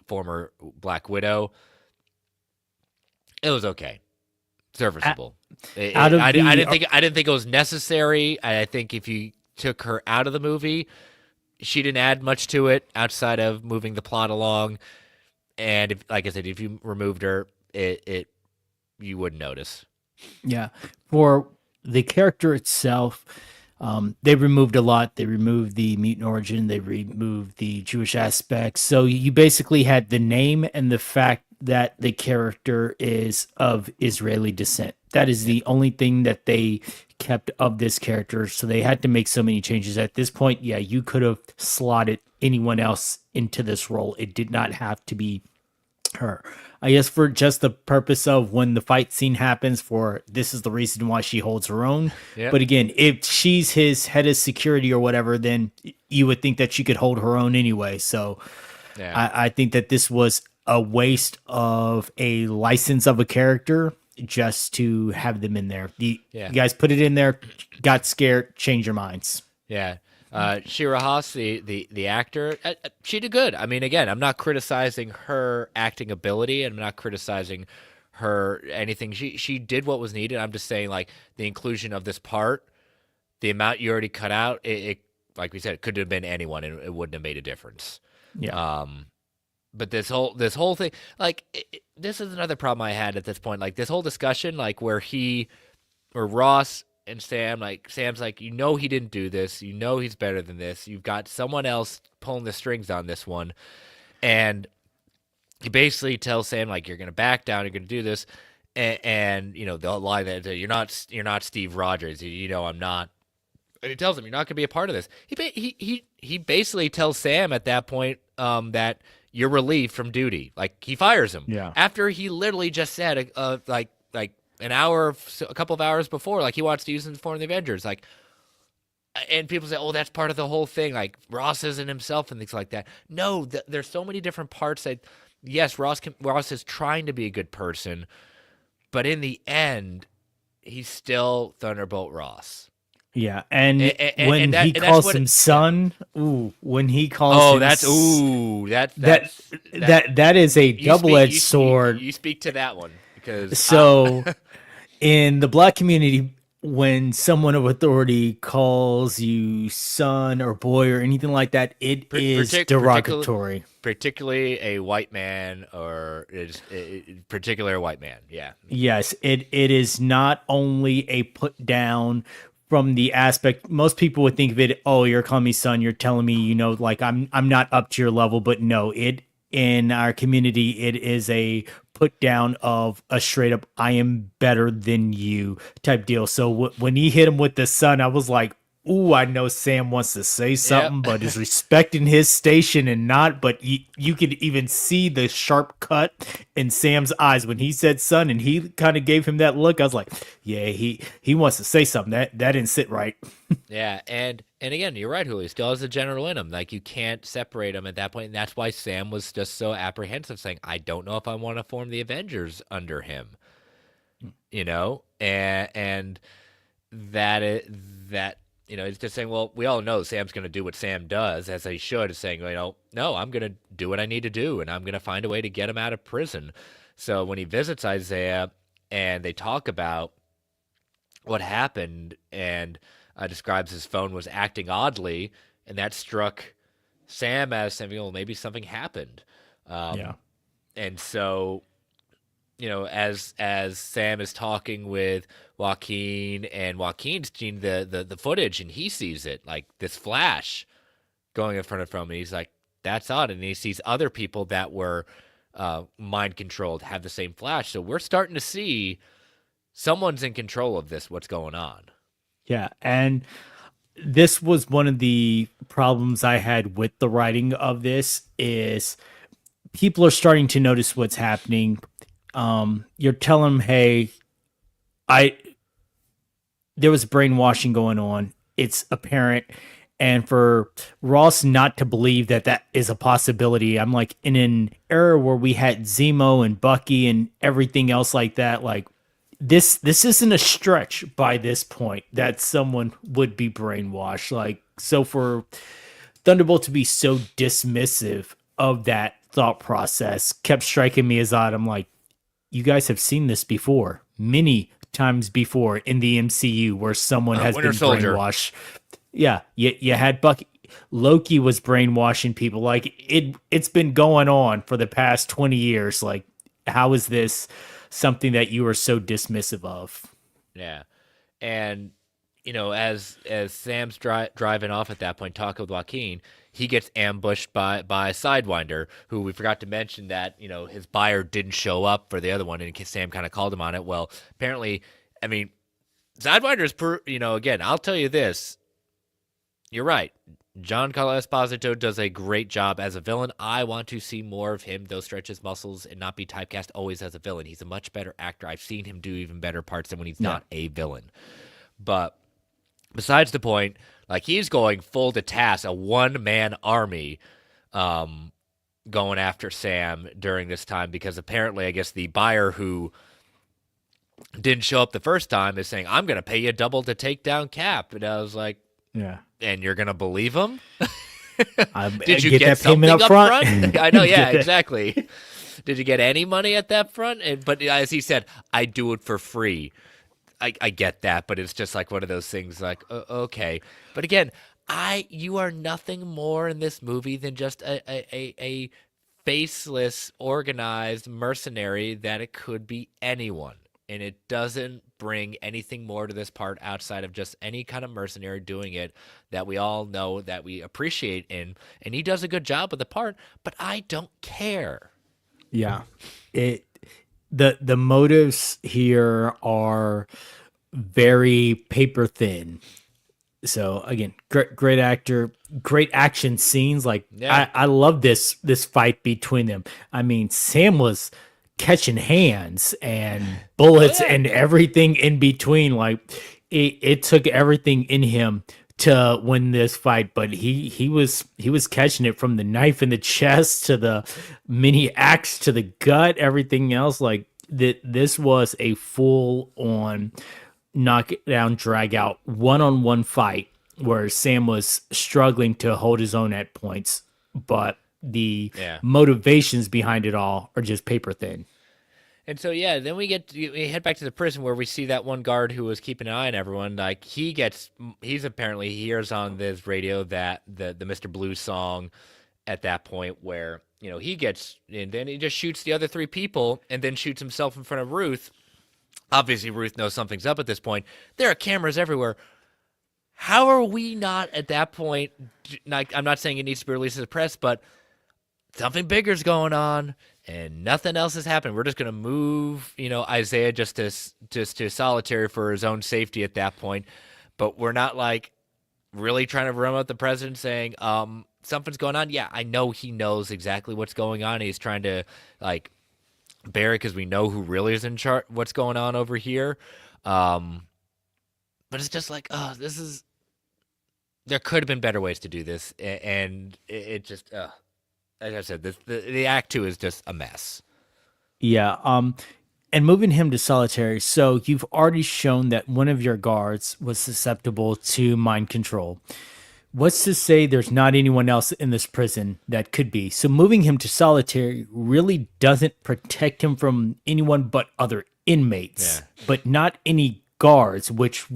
former Black Widow. It was okay, A- serviceable. Out of the I didn't think it was necessary. I think if you took her out of the movie, she didn't add much to it outside of moving the plot along. And if, like I said, if you removed her, it you wouldn't notice. Yeah. For the character itself, they removed a lot. They removed the mutant origin, they removed the Jewish aspects. So you basically had the name and the fact that the character is of Israeli descent. That is Yeah, the only thing that they kept of this character. So they had to make so many changes. At this point, yeah, you could have slotted anyone else into this role. It did not have to be her. I guess for just the purpose of when the fight scene happens, for this is the reason why she holds her own. yeah, But again, if she's his head of security or whatever, then you would think that she could hold her own anyway. So yeah, I think that this was a waste of a license of a character just to have them in there. yeah, You guys put it in there, got scared, change your minds. yeah. Shira Haas, the actor, she did good. I mean, again, I'm not criticizing her acting ability, and I'm not criticizing her anything. She did what was needed. I'm just saying, like the inclusion of this part, the amount you already cut out, it like we said, it could have been anyone, and it wouldn't have made a difference. Yeah. Um, but this whole thing, like this is another problem I had at this point. Like this whole discussion, like where Ross and Sam, like Sam's like, you know, he didn't do this. You know, he's better than this. You've got someone else pulling the strings on this one, and he basically tells Sam like, you're gonna back down. You're gonna do this, and you know the line that you're not Steve Rogers. You know, I'm not. And he tells him, "You're not going to be a part of this." He basically tells Sam at that point that you're relieved from duty. Like he fires him Yeah. after he literally just said, like an hour, a couple of hours before, like he wants to use him for the Avengers. Like, and people say, oh, that's part of the whole thing. Like Ross isn't himself and things like that. No, there's so many different parts that, yes, Ross is trying to be a good person, but in the end, he's still Thunderbolt Ross. Yeah, and And when he that's calls what. him Yeah. son, ooh, when he calls Oh, him that's that that. that is a double-edged sword. You speak to that one because So in the black community, when someone of authority calls you son or boy or anything like that, it is derogatory. particularly a white man or is particularly a white man. Yeah. Yes, it is not only a put down from the aspect most people would think of it, oh, you're calling me son, you're telling me, like I'm not up to your level, but no, it in our community it is a put down of a straight up I am better than you type deal. So when he hit him with the son, I was like, ooh, I know Sam wants to say Yep. something, but is respecting his station and not. But you could even see the sharp cut in Sam's eyes when he said son, and he kind of gave him that look. I was like, yeah, he wants to say something. That didn't sit right. Yeah, and again, you're right, Julio. He still has the general in him. Like you can't separate him at that point, and that's why Sam was just so apprehensive, saying, "I don't know if I want to form the Avengers under him." And that that he's just saying, well, we all know Sam's going to do what Sam does, as he should, is saying, no, I'm going to do what I need to do, and I'm going to find a way to get him out of prison. So when he visits Isaiah and they talk about what happened and describes his phone was acting oddly, and that struck Sam as saying, well, maybe something happened. Yeah. And so as Sam is talking with Joaquin, and Joaquin's seen the footage, and he sees it like this flash going in front of him, and he's like, "That's odd." And he sees other people that were mind controlled have the same flash. So we're starting to see someone's in control of this. What's going on? Yeah, and this was one of the problems I had with the writing of this is people are starting to notice what's happening. You're telling them, hey, I there was brainwashing going on. It's apparent. And for Ross not to believe that that is a possibility, I'm like, in an era where we had Zemo and Bucky and everything else like that, like this isn't a stretch by this point that someone would be brainwashed. Like, so for Thunderbolt to be so dismissive of that thought process kept striking me as odd. I'm like, you guys have seen this before, many times before in the MCU, where someone has Winter been Soldier. brainwashed. Yeah, you had Bucky. Loki was brainwashing people. Like it's been going on for the past 20 years. Like, how is this something that you are so dismissive of? Yeah, and as Sam's driving off at that point, talking with Joaquin, he gets ambushed by Sidewinder, who we forgot to mention that his buyer didn't show up for the other one, and Sam kind of called him on it. Well, apparently, I mean, Sidewinder is again, I'll tell you this. You're right. Giancarlo Esposito does a great job as a villain. I want to see more of him, though, stretch his muscles and not be typecast always as a villain. He's a much better actor. I've seen him do even better parts than when he's not a villain. But besides the point, like he's going full to task, a one-man army going after Sam during this time, because apparently, I guess the buyer who didn't show up the first time is saying, I'm going to pay you double to take down Cap. And I was like, Yeah. and you're going to believe him? I Did you get get that payment something up up front? front? I know, yeah, exactly. Did you get any money at that front? But as he said, I do it for free. I get that, but it's just like one of those things like, okay. But again, you are nothing more in this movie than just a faceless, organized mercenary that it could be anyone. And it doesn't bring anything more to this part outside of just any kind of mercenary doing it that we all know, that we appreciate in. And he does a good job with the part, but I don't care. Yeah. The motives here are very paper thin. So again, great actor, great action scenes. Like Yeah. I love this fight between them. I mean, Sam was catching hands and Oh bullets yeah. and everything in between. Like it took everything in him to win this fight, but he was catching it from the knife in the chest to the mini axe to the gut, everything else. Like that, this was a full on knockdown, drag out, one on one fight where Sam was struggling to hold his own at points, but the Yeah. motivations behind it all are just paper thin. And so yeah, then we head back to the prison where we see that one guard who was keeping an eye on everyone. Like he's apparently he hears on this radio that the Mr. Blue song at that point where he gets and then he just shoots the other three people and then shoots himself in front of Ruth. Obviously, Ruth knows something's up at this point. There are cameras everywhere. How are we not at that point? Like, I'm not saying it needs to be released to the press, but something bigger's going on and nothing else has happened. We're just gonna move, Isaiah just to solitary for his own safety at that point. But we're not like really trying to run out the president saying, something's going on. Yeah, I know he knows exactly what's going on. He's trying to like bury because we know who really is in charge. What's going on over here? Um, but it's just like, oh, this is. There could have been better ways to do this, and it just, as I said, the act two is just a mess. Yeah. And moving him to solitary. So you've already shown that one of your guards was susceptible to mind control. What's to say there's not anyone else in this prison that could be? So moving him to solitary really doesn't protect him from anyone but other Yeah, inmates, but not any guards, which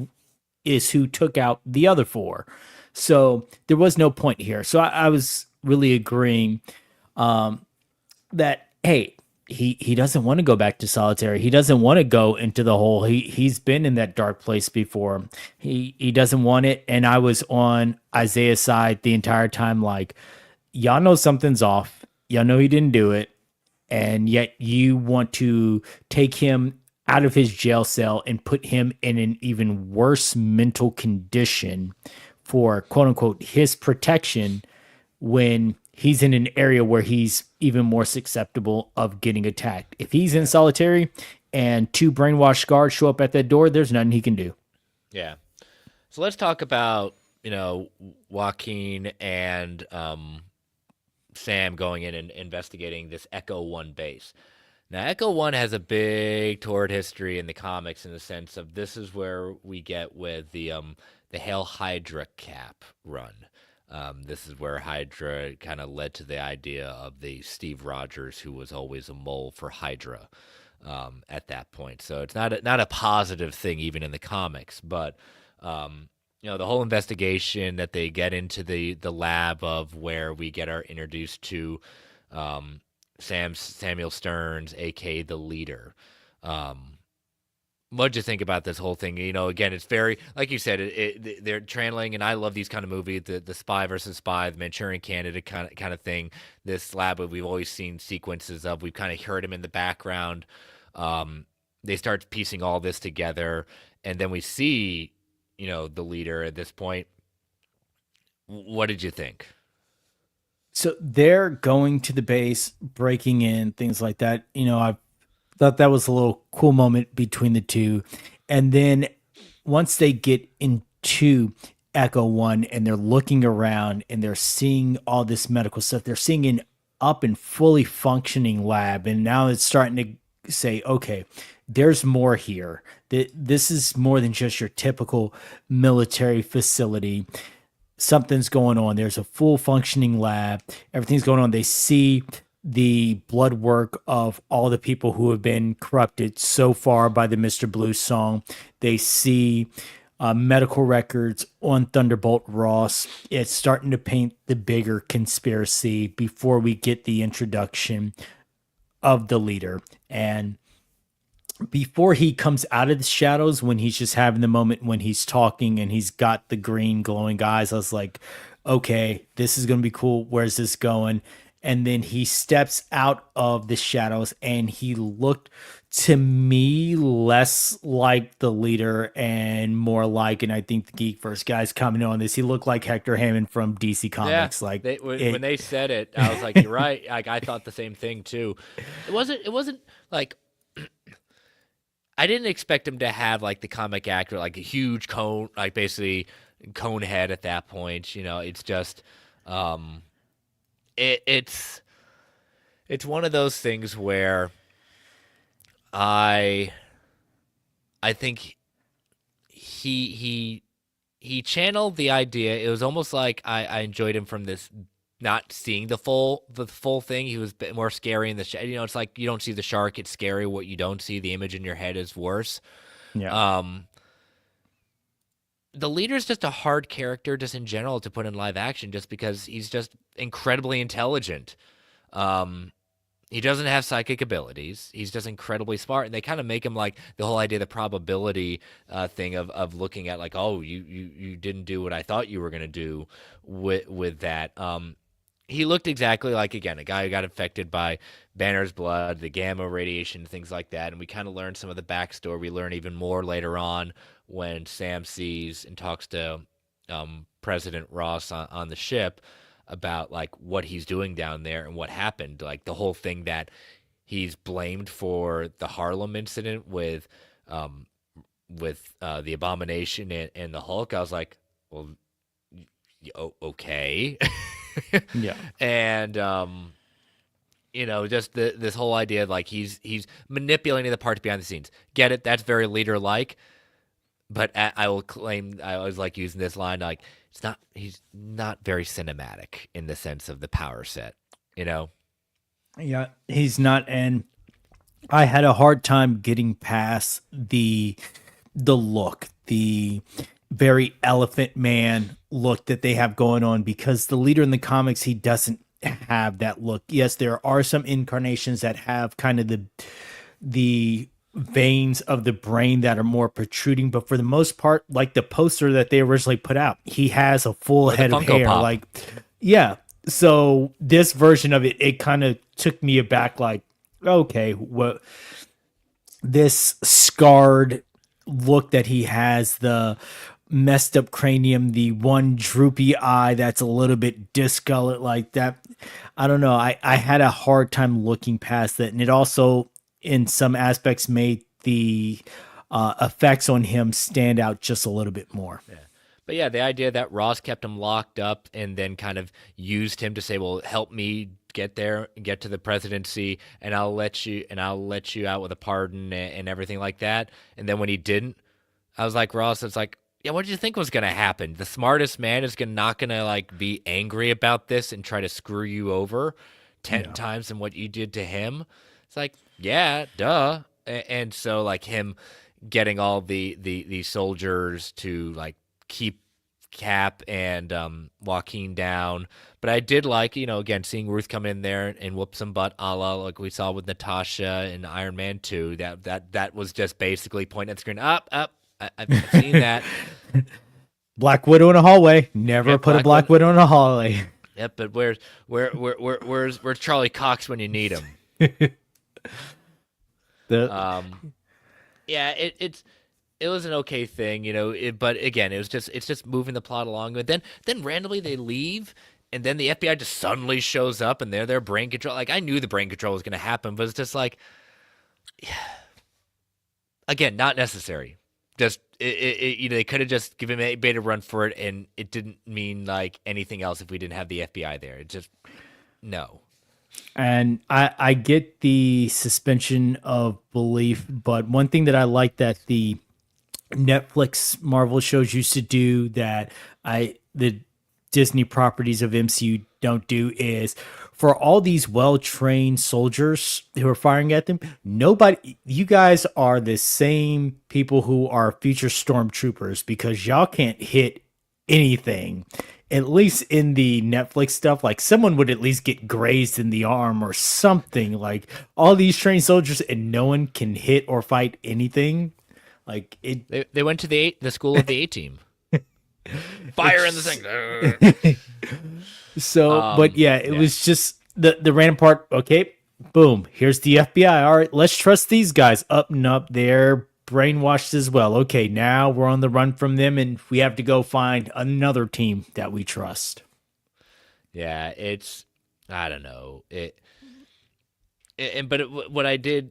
is who took out the other four. So there was no point here. So I was really agreeing that hey, he doesn't want to go back to solitary. He doesn't want to go into the hole. He's been in that dark place before. He doesn't want it. And I was on Isaiah's side the entire time, like, y'all know something's off. Y'all know he didn't do it. And yet you want to take him out of his jail cell and put him in an even worse mental condition for quote unquote his protection when he's in an area where he's even more susceptible of getting attacked. If he's in yeah, solitary and two brainwashed guards show up at that door, there's nothing he can do. yeah. So let's talk about Joaquin and Sam going in and investigating this Echo One base. Now, Echo One has a big torrid history in the comics in the sense of this is where we get with the Hail Hydra cap run. This is where Hydra kind of led to the idea of the Steve Rogers, who was always a mole for Hydra at that point. So it's not a positive thing even in the comics, but the whole investigation that they get into the lab of where we get our introduced to Samuel Stearns, aka the leader. Um, What'd you think about this whole thing? Again, it's very like you said. They're trailing, and I love these kind of movies, the spy versus spy, the Manchurian Candidate kind of thing. This lab we've always seen sequences of. We've kind of heard him in the background. They start piecing all this together, and then we see, the leader at this point. What did you think? So they're going to the base, breaking in, things like that. I thought that was a little cool moment between the two. And then once they get into Echo One and they're looking around and they're seeing all this medical stuff, they're seeing an up and fully functioning lab. And now it's starting to say, okay, there's more here. This is more than just your typical military facility. Something's going on. There's a full functioning lab. Everything's going on. They see the blood work of all the people who have been corrupted so far by the Mr. Blue song. They see medical records on Thunderbolt Ross. It's starting to paint the bigger conspiracy before we get the introduction of the leader. And before he comes out of the shadows, when he's just having the moment when he's talking and he's got the green glowing eyes, I was like, okay, this is going to be cool. Where's this going? and then he steps out of the shadows, and he looked to me less like the leader and more like, and I think the Geek First guys commenting on this, he looked like Hector Hammond from DC Yeah, Comics. Like when it, they said it, I was like, "You're right." Like I thought the same thing too. It wasn't like I didn't expect him to have like the comic actor, like a huge cone, like basically cone head at that point. It's just, um, it's one of those things where I I think he channeled the idea. It was almost like I enjoyed him from this not seeing the full thing. He was a bit more scary in the it's like you don't see the shark, it's scary. What you don't see, the image in your head is worse. yeah, Um the leader's just a hard character just in general to put in live action just because he's just incredibly intelligent. Um he doesn't have psychic abilities. He's just incredibly smart, and they kind of make him like the whole idea, the probability thing of looking at like, oh, you didn't do what I thought you were gonna do with that. He looked exactly like, again, a guy who got infected by Banner's blood, the gamma radiation, things like that, and we kind of learned some of the backstory. We learn even more later on when Sam sees and talks to President Ross on the ship about like what he's doing down there and what happened, like the whole thing that he's blamed for the Harlem incident um, with the Abomination and the Hulk. I was like, well, okay. yeah. And just this whole idea of like he's manipulating the parts behind the scenes. Get it? That's very leader like. But I will claim, I always like using this line, like he's not very cinematic in the sense of the power set, you know. Yeah, he's not, and I had a hard time getting past the look, the very Elephant Man look that they have going on, because the leader in the comics, he doesn't have that look. Yes, there are some incarnations that have kind of the veins of the brain that are more protruding, but for the most part, like the poster that they originally put out, he has a full Or the head of Funko hair. Pop. Like, yeah. So this version of it kind of took me aback. Like, okay, what this scarred look that he has, the messed up cranium, the one droopy eye that's a little bit discolored like that. I don't know. I had a hard time looking past that. And it also, in some aspects, made the effects on him stand out just a little bit more. Yeah. But yeah, the idea that Ross kept him locked up and then kind of used him to say, "Well, help me get there, get to the presidency, and I'll let you out with a pardon and everything like that." And then when he didn't, I was like, Ross, it's like, yeah, what did you think was gonna happen? The smartest man is not gonna like be angry about this and try to screw you over 10 Yeah. times than what you did to him. It's like, yeah, duh. And so like him getting all the soldiers to like keep Cap and Joaquin down. But I did like, again, seeing Ruth come in there and whoop some butt, a la like we saw with Natasha in Iron Man 2. That was just basically pointing at the screen, up. I've seen that. Black Widow in a hallway. Never Yep, put a Black Widow in a hallway. Yep, but where's Charlie Cox when you need him? The Yeah, it was an okay thing, but again, it's just moving the plot along. But then randomly they leave, and then the FBI just suddenly shows up, and they're their brain control. Like I knew the brain control was going to happen, but it's just like, again, not necessary. Just they could have just given made a run for it, and it didn't mean like anything else if we didn't have the FBI there. It just no. And I get the suspension of belief, but one thing that I like that the Netflix Marvel shows used to do that the Disney properties of MCU don't do is, for all these well-trained soldiers who are firing at them, nobody, you guys are the same people who are future stormtroopers, because y'all can't hit anything. At least in the Netflix stuff, like someone would at least get grazed in the arm or something. Like all these trained soldiers and no one can hit or fight anything. Like it. They went to the school of the A team. Fire in the thing. So, but yeah, it was just the random part. Okay, boom. Here's the FBI. All right, let's trust these guys. Up and up, they're brainwashed as well. Okay, now we're on the run from them, and we have to go find another team that we trust. Yeah, it's I don't know and but what I did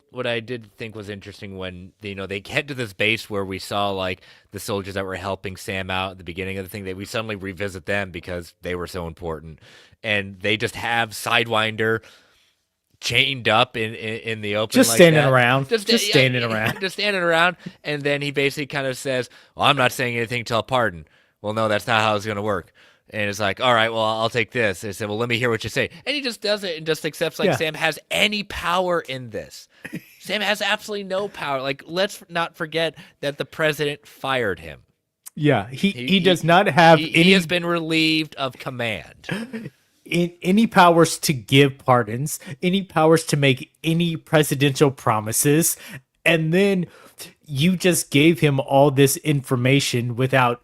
think was interesting when they get to this base where we saw like the soldiers that were helping Sam out at the beginning of the thing, that we suddenly revisit them because they were so important, and they just have Sidewinder chained up in the open Just like standing that, around. Just yeah, standing around. just standing around, and then he basically kind of says, "Well, I'm not saying anything till pardon." Well, no, that's not how it's gonna work. And it's like, all right, well, I'll take this. They said, well, let me hear what you say. And he just does it and just accepts like Yeah. Sam has any power in this. Sam has absolutely no power. Like, let's not forget that the president fired him. Yeah. He He he does he not have he any has been relieved of command. any powers to give pardons, any powers to make any presidential promises, and then you just gave him all this information without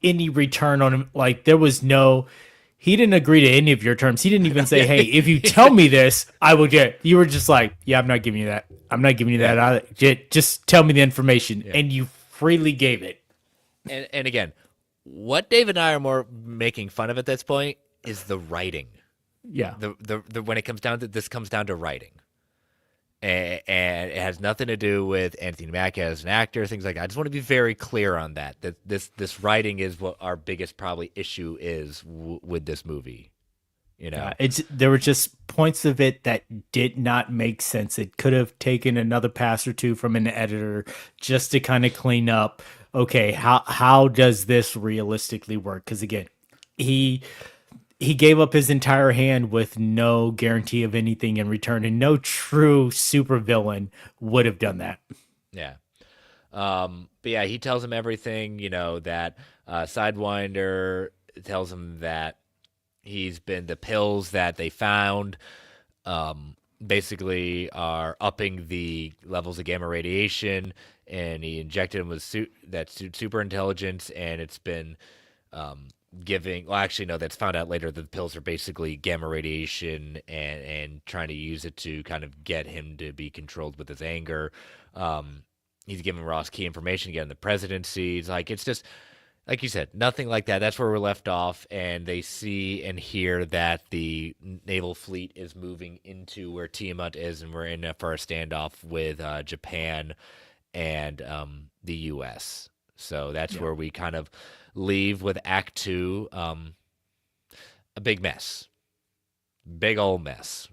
any return on him. Like there was no, he didn't agree to any of your terms. He didn't even say, "Hey, if you tell me this, I will get." You were just like, "Yeah, I'm not giving you that. I'm not giving you Yeah, that. Just tell me the information," yeah. and you freely gave it. And again, what Dave and I are more making fun of at this point is the writing. Yeah, The when it comes down to this comes down to writing. And it has nothing to do with Anthony Mackie as an actor, things like that. I just want to be very clear on that. That this writing is what our biggest probably issue is with this movie. You know, it's there were just points of it that did not make sense. It could have taken another pass or two from an editor just to kind of clean up. Okay, how does this realistically work? Because again, he he gave up his entire hand with no guarantee of anything in return, and no true supervillain would have done that. yeah. But yeah, he tells him everything. That Sidewinder tells him that he's been the pills that they found. Basically are upping the levels of gamma radiation, and he injected him with super intelligence, and it's been giving. Well, actually, no, that's found out later that the pills are basically gamma radiation, and trying to use it to kind of get him to be controlled with his anger. He's giving Ross key information, getting the presidency. It's just like you said, nothing like that. That's where we're left off, and they see and hear that the naval fleet is moving into where Tiamat is, and we're in for a standoff with Japan and the U.S. So that's Yeah. where we kind of leave with Act Two, a big mess, big old mess.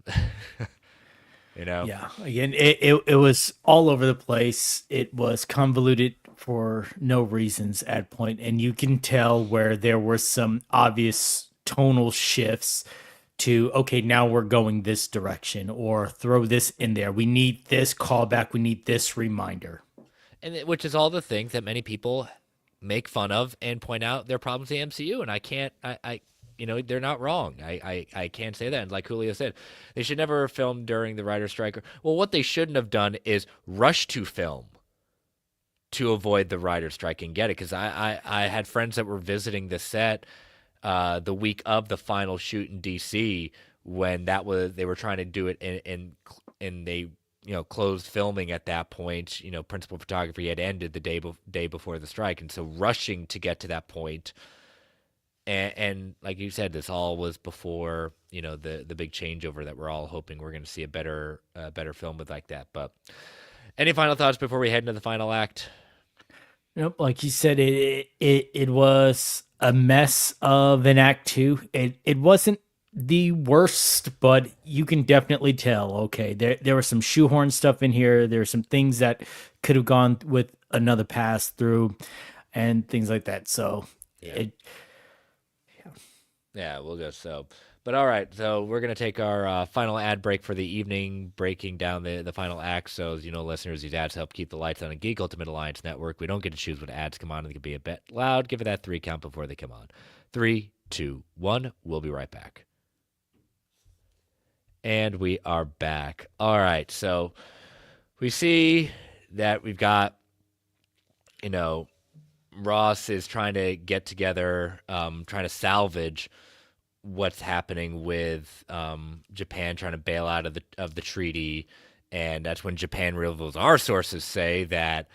you know, Yeah. Again, it was all over the place. It was convoluted for no reasons at point, and you can tell where there were some obvious tonal shifts to okay, now we're going this direction, or throw this in there. We need this callback. We need this reminder. which is all the things that many people make fun of and point out their problems in the MCU, and I can't, they're not wrong. I can't say that. And like Julio said, they should never have filmed during the writer's strike. Well, what they shouldn't have done is rush to film to avoid the writer's strike and get it. Because I had friends that were visiting the set the week of the final shoot in DC when they were trying to do it and they closed filming at that point. Principal photography had ended the day before the strike, and so rushing to get to that point. And like you said, this all was before the big changeover that we're all hoping we're going to see a better film with like that. But any final thoughts before we head into the final act? Yep, like you said, it was a mess of an act two. It wasn't the worst, but you can definitely tell. Okay, there was some shoehorn stuff in here. There were some things that could have gone with another pass through, and things like that. So Yeah. it Yeah, we'll go so. But all right, so we're going to take our final ad break for the evening, breaking down the final act. So, as you know, listeners, these ads help keep the lights on in Geek Ultimate Alliance Network. We don't get to choose what ads come on, and they can be a bit loud. Give it that 3 count before they come on. 3, 2, 1. We'll be right back. And we are back. All right, so we see that we've got, Ross is trying to get together, trying to salvage what's happening with Japan trying to bail out of the treaty, and that's when Japan reveals our sources say that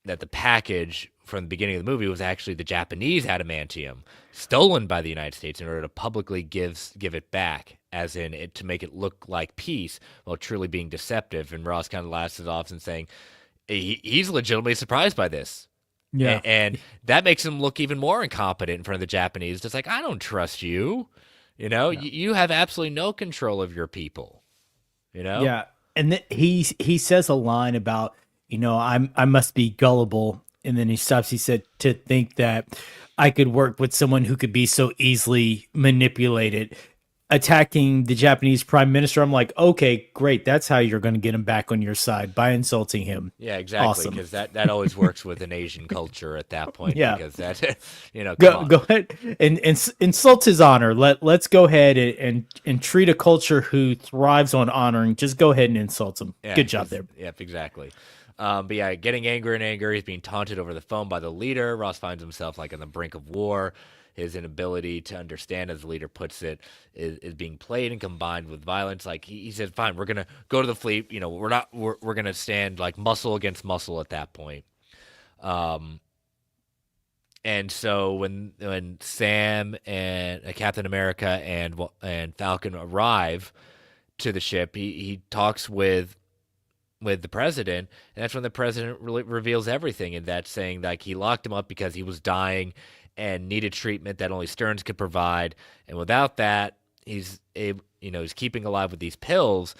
that the package from the beginning of the movie was actually the Japanese adamantium stolen by the United States in order to publicly give it back, as in it to make it look like peace while truly being deceptive. And Ross kind of laughs it off and saying he's legitimately surprised by this. Yeah. And that makes him look even more incompetent in front of the Japanese. Just like, I don't trust you. You know, Yeah. you have absolutely no control of your people. You know? Yeah. And he says a line about, I must be gullible. And then he stops. He said, to think that I could work with someone who could be so easily manipulated. Attacking the Japanese prime minister, I'm like, okay, great. That's how you're going to get him back on your side, by insulting him. Yeah, exactly. Awesome. Because that always works with an Asian culture at that point. Yeah. Because that, come Go on. go ahead and insult his honor. Let's go ahead and treat a culture who thrives on honoring. Just go ahead and insult him. Yeah, Good job there. yep, exactly. But yeah, getting angry and angry. He's being taunted over the phone by the leader. Ross finds himself like on the brink of war. His inability to understand, as the leader puts it, is being played and combined with violence. Like he said, fine, we're gonna go to the fleet. You know, we're gonna stand like muscle against muscle at that point. And so when Sam and Captain America and Falcon arrive to the ship, he talks with the president, and that's when the president reveals everything, and that's saying like he locked him up because he was dying and needed treatment that only Stearns could provide, and without that, he's keeping alive with these pills.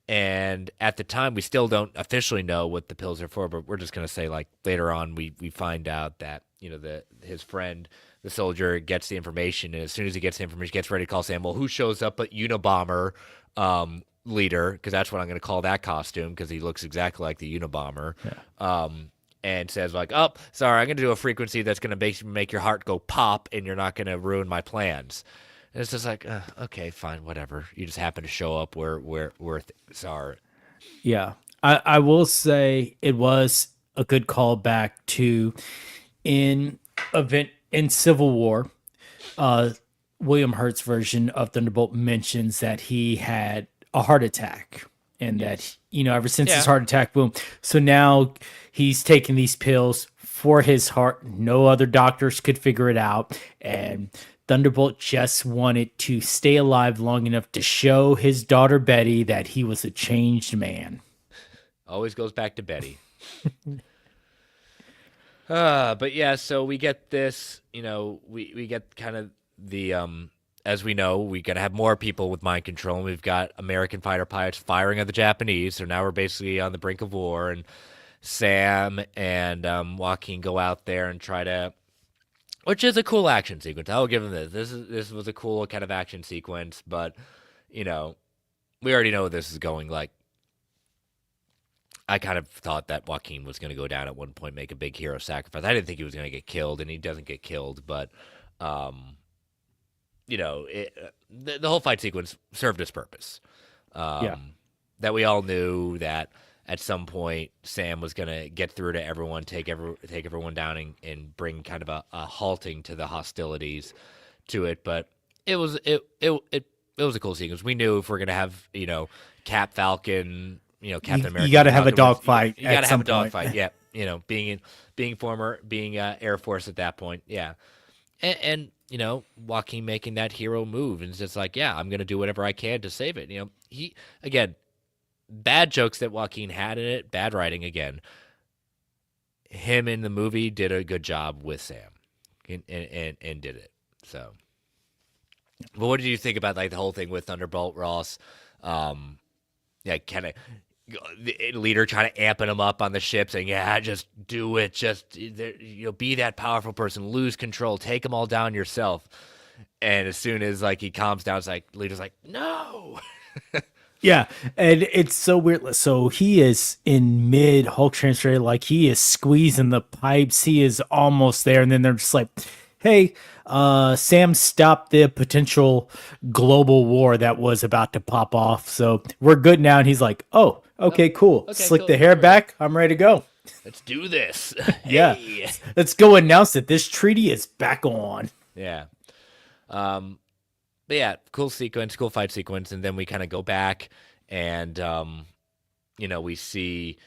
And at the time, we still don't officially know what the pills are for, but we're just gonna say like later on we find out that his friend, the soldier, gets the information, and as soon as he gets the information, gets ready to call Sam. Well, who shows up but Unabomber leader, because that's what I'm going to call that costume, because he looks exactly like the Unabomber. Yeah. And says like, oh, sorry, I'm going to do a frequency that's going to make your heart go pop, and you're not going to ruin my plans. And it's just like, okay, fine, whatever. You just happen to show up where things are. Yeah. I will say it was a good callback to in Civil War. William Hurt's version of Thunderbolt mentions that he had a heart attack, and that ever since his heart attack, boom. So now he's taking these pills for his heart. No other doctors could figure it out, and Thunderbolt just wanted to stay alive long enough to show his daughter Betty that he was a changed man. Always goes back to Betty. But yeah, so we get this, we get kind of the as we know, we got to have more people with mind control. And we've got American fighter pilots firing at the Japanese, so now we're basically on the brink of war. And Sam and Joaquin go out there and try to, which is a cool action sequence. I'll give them this. This was a cool kind of action sequence, but we already know this is going. Like, I kind of thought that Joaquin was going to go down at one point, make a big hero sacrifice. I didn't think he was going to get killed, and he doesn't get killed, but the whole fight sequence served its purpose. That we all knew that at some point Sam was going to get through to everyone, take everyone down, and bring kind of a halting to the hostilities to it. But it was a cool sequence. We knew if we're going to have Cap, Falcon, Captain America, you got to have a dogfight. You got to have a dogfight. Yeah, being Air Force at that point. Yeah, and Joaquin making that hero move, and it's just like, yeah, I'm gonna do whatever I can to save it. He again, bad jokes that Joaquin had in it, bad writing again. Him in the movie did a good job with Sam, and did it. So, but what did you think about like the whole thing with Thunderbolt Ross? Yeah, kind of the leader trying to amping him up on the ship, saying, "Yeah, just do it. Just be that powerful person. Lose control. Take them all down yourself." And as soon as like he calms down, it's like leader's like, "No." Yeah, and it's so weird. So he is in mid Hulk transfer, like he is squeezing the pipes. He is almost there, and then they're just like, "Hey, Sam stopped the potential global war that was about to pop off, so we're good now." And he's like, "Oh, okay, cool. Okay, Slick cool. the hair back. I'm ready to go." Let's do this. Yeah, Hey. let's go announce that this treaty is back on. Yeah. But yeah, cool sequence, cool fight sequence, and then we kind of go back and we see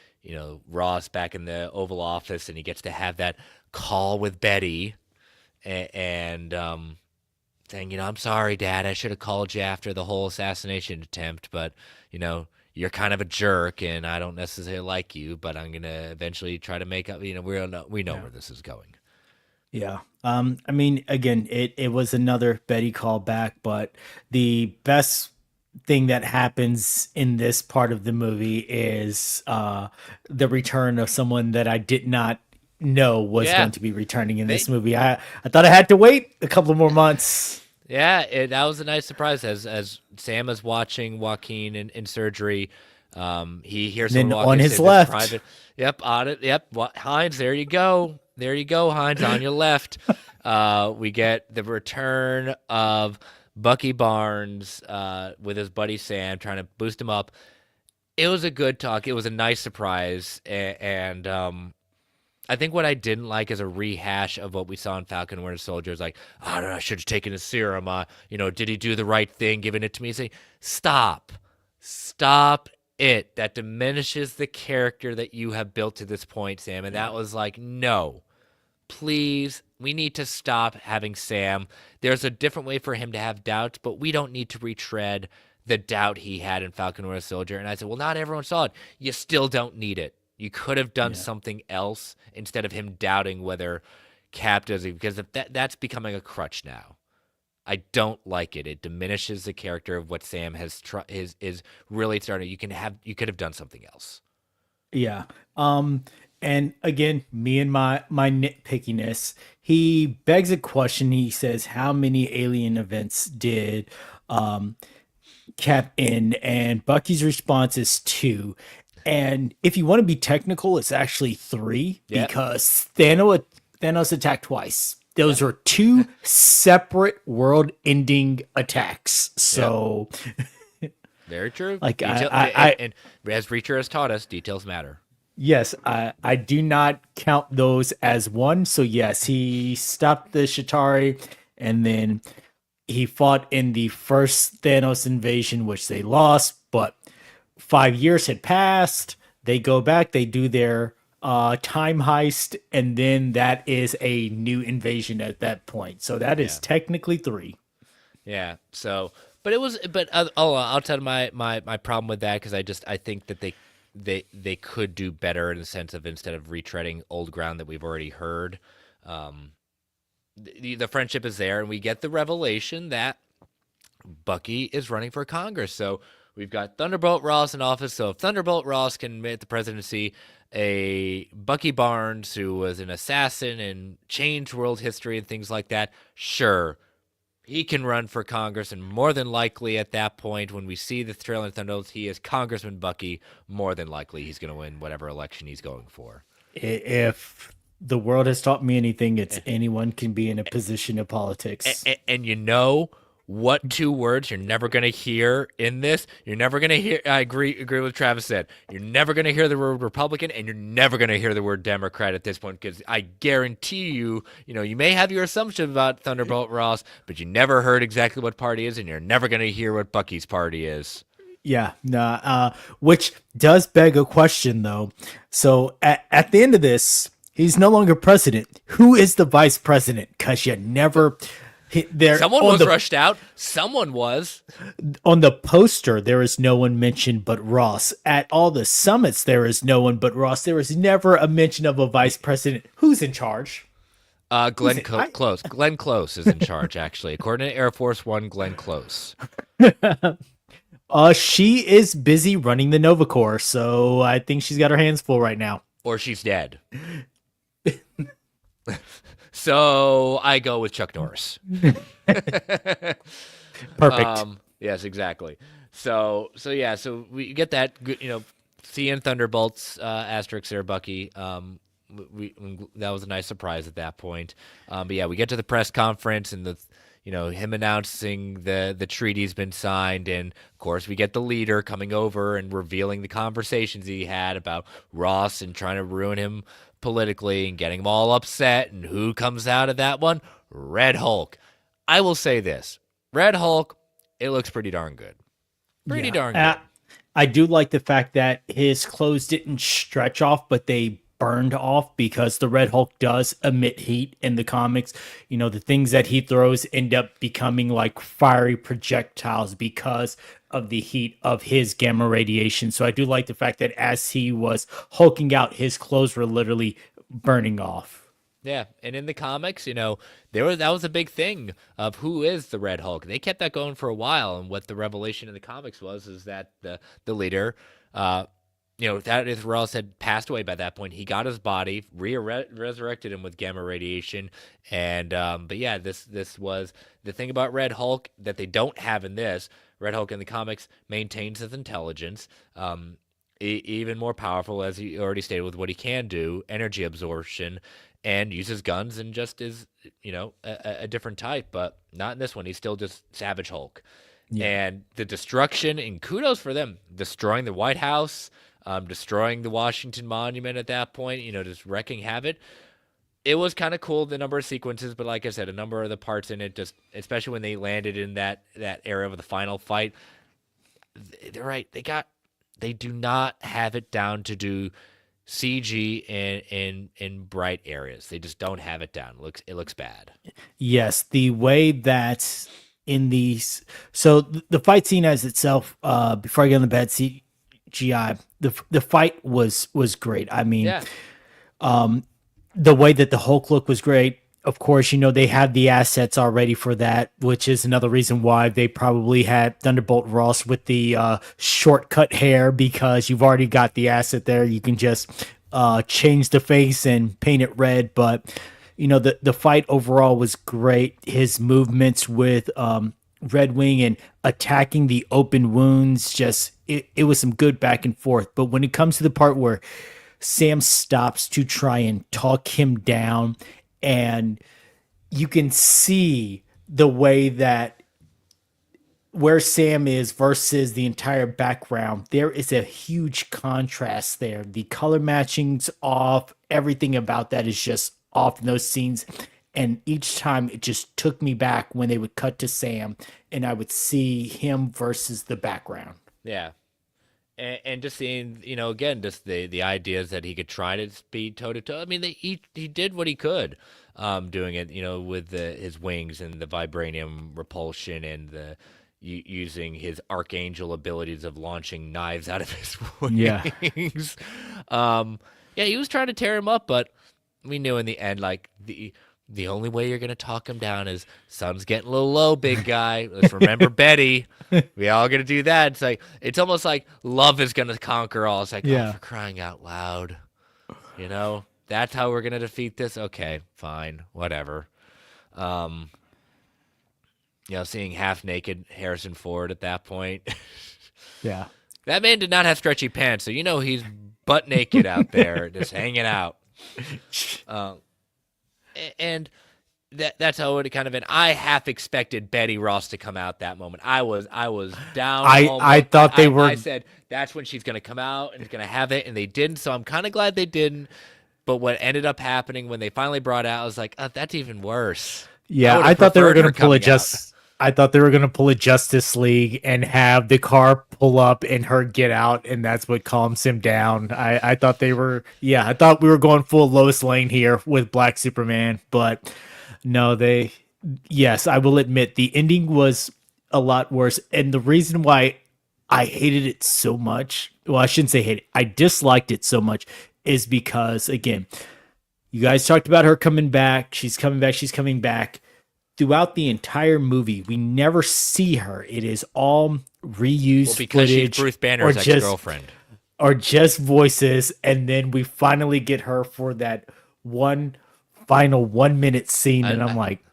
Ross back in the Oval Office, and he gets to have that call with Betty, and saying, I'm sorry, Dad, I should have called you after the whole assassination attempt, but you're kind of a jerk, and I don't necessarily like you, but I'm gonna eventually try to make up. We know Yeah. where this is going. Yeah. I mean, again, it was another Betty callback, but the best thing that happens in this part of the movie is the return of someone that I did not know was Yeah, going to be returning in this they movie. I thought I had to wait a couple more months. Yeah, that was a nice surprise. As Sam is watching Joaquin in surgery, he hears And someone then walk on in, his say, "This left, private." Yep, on it. Yep, Hines. There you go, Hines, on your left. We get the return of Bucky Barnes with his buddy Sam, trying to boost him up. It was a good talk. It was a nice surprise, and I think what I didn't like is a rehash of what we saw in Falcon and Winter Soldier. Is like, oh, I don't know, I should have taken his serum. Did he do the right thing giving it to me? Say, stop it. That diminishes the character that you have built to this point, Sam. And yeah, that was like, no, please, we need to stop having Sam. There's a different way for him to have doubts, but we don't need to retread the doubt he had in Falcon and Winter Soldier. And I said, well, not everyone saw it. You still don't need it. You could have done yeah. something else instead of him doubting whether Cap does it, because if that's becoming a crutch now. I don't like it. It diminishes the character of what Sam is really starting. You could have done something else. Yeah. And again, me and my nitpickiness, he begs a question. He says, "How many alien events did um Cap in?" And Bucky's response is two. And if you want to be technical, it's actually three Yep. because Thanos attacked twice. Those Yep. are two separate world-ending attacks. Yep. So, Very true. like, Detail I and as Reacher has taught us, details matter. yes, I do not count those as one. So yes, he stopped the Shatari, and then he fought in the first Thanos invasion, which they lost. But 5 years had passed. They go back. They do their time heist, and then that is a new invasion at that point. So that is Yeah. technically three. Yeah. So, but it was, but I'll tell you my problem with that, because I think that they could do better in the sense of, instead of retreading old ground that we've already heard. Um, the friendship is there, and we get the revelation that Bucky is running for Congress. So we've got Thunderbolt Ross in office. So if Thunderbolt Ross can make the presidency, a Bucky Barnes, who was an assassin and changed world history and things like that, sure, he can run for Congress. And more than likely, at that point, when we see the trailer in Thunderbolts, he is Congressman Bucky. More than likely, he's going to win whatever election he's going for. If the world has taught me anything, it's anyone can be in a position of politics. And you know what two words you're never going to hear in this? You're never going to hear. I agree with what Travis said. You're never going to hear the word Republican, and you're never going to hear the word Democrat at this point, because I guarantee you, you may have your assumption about Thunderbolt Ross, but you never heard exactly what party is, and you're never going to hear what Bucky's party is. Yeah, nah, which does beg a question though. So at the end of this, he's no longer president. Who is the vice president? Because you never there Someone on was the rushed out. Someone was. on the poster. There is no one mentioned but Ross. At all the summits, there is no one but Ross. There is never a mention of a vice president. Who's in charge? Glenn I- Close. Glenn Close is in charge, actually. According to Air Force One, Glenn Close. She is busy running the Nova Corps, so I think she's got her hands full right now. Or she's dead. So I go with Chuck Norris. Perfect. Yes, exactly. So we get that good, seeing Thunderbolts asterisk there, Bucky. That was a nice surprise at that point. But yeah, we get to the press conference, and him announcing the treaty's been signed, and of course we get the leader coming over and revealing the conversations he had about Ross and trying to ruin him politically and getting them all upset. And who comes out of that one? Red Hulk. I will say this: Red Hulk, it looks pretty darn good. Pretty Yeah. darn good. I do like the fact that his clothes didn't stretch off, but they burned off because the Red Hulk does emit heat in the comics. You know, the things that he throws end up becoming like fiery projectiles because of the heat of his gamma radiation. So I do like the fact that as he was hulking out, his clothes were literally burning off. Yeah, and in the comics, that was a big thing of who is the Red Hulk. They kept that going for a while, and what the revelation in the comics was is that the leader, that if Ross had passed away by that point, he got his body, resurrected him with gamma radiation, and but yeah, this was the thing about Red Hulk that they don't have in this. Red Hulk in the comics maintains his intelligence. Even more powerful, as he already stated, with what he can do, energy absorption, and uses guns and just is, a different type, but not in this one. He's still just Savage Hulk. Yeah. And the destruction, and kudos for them, destroying the White House, destroying the Washington Monument at that point, just wrecking havoc. It was kind of cool, the number of sequences, but like I said, a number of the parts in it, just especially when they landed in that area of the final fight, they're right. They do not have it down to do CG in bright areas. They just don't have it down. It looks bad. Yes, the way that in these, so the fight scene as itself, before I get on the bad CGI, the fight was great. I mean, Yeah. the way that the Hulk look was great. Of course, they had the assets already for that, which is another reason why they probably had Thunderbolt Ross with the shortcut hair, because you've already got the asset there. You can just change the face and paint it red. But the fight overall was great. His movements with Red Wing and attacking the open wounds, just it was some good back and forth. But when it comes to the part where Sam stops to try and talk him down, and you can see the way that where Sam is versus the entire background, there is a huge contrast there. The color matching's off, everything about that is just off in those scenes. And each time it just took me back when they would cut to Sam and I would see him versus the background. Yeah. And just seeing, again, just the ideas that he could try to be toe to toe. I mean, he did what he could, doing it, with his wings and the vibranium repulsion and the using his archangel abilities of launching knives out of his Yeah. wings. Yeah, he was trying to tear him up, but we knew in the end, like the only way you're gonna talk him down is sun's getting a little low, big guy. Let's remember Betty. We all gonna do that. It's almost like love is gonna conquer all. It's like, Yeah. oh, for crying out loud. That's how we're gonna defeat this. Okay, fine, whatever. Seeing half naked Harrison Ford at that point. Yeah. That man did not have stretchy pants, so he's butt naked out there, just hanging out. And that's how it kind of been. I half expected Betty Ross to come out that moment. I was down. I thought they were. I said that's when she's gonna come out and gonna have it, and they didn't. So I'm kind of glad they didn't. But what ended up happening when they finally brought it out, I was like, oh, that's even worse. Yeah, would've I thought they were preferred going her to pull a coming out. I thought they were going to pull a Justice League and have the car pull up and her get out, and that's what calms him down. I thought they were. Yeah, I thought we were going full Lois Lane here with Black Superman, but no, they. Yes, I will admit the ending was a lot worse, and the reason why I hated it so much. Well, I shouldn't say hate it. I disliked it so much is because, again, you guys talked about her coming back. She's coming back. She's coming back. Throughout the entire movie, we never see her. It is all reused because footage, she's Bruce Banner's ex-girlfriend. or just voices, and then we finally get her for that one final 1 minute scene, and I'm like,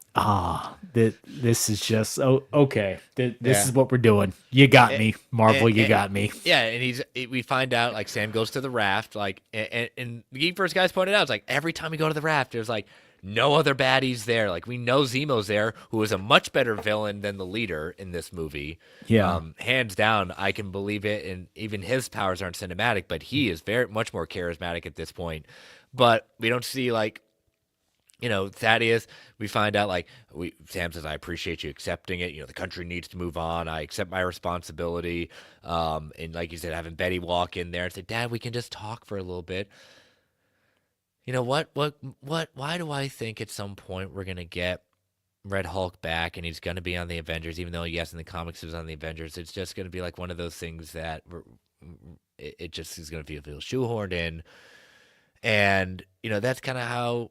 this is just okay. This is what we're doing. You got me, Marvel. You got me. Yeah, and we find out like Sam goes to the raft, like, and the Geek First guys pointed out, it's like every time we go to the raft, there's like no other baddies there. Like we know Zemo's there, who is a much better villain than the leader in this movie. Yeah. Hands down, I can believe it, and even his powers aren't cinematic, but he is very much more charismatic at this point. But we don't see like Thaddeus, we find out like Sam says, I appreciate you accepting it. The country needs to move on. I accept my responsibility. And like you said, having Betty walk in there and say, Dad, we can just talk for a little bit. You know what, why do I think at some point we're going to get Red Hulk back and he's going to be on the Avengers, even though, yes, in the comics he was on the Avengers? It's just going to be like one of those things that it just is going to feel shoehorned in. And, that's kind of how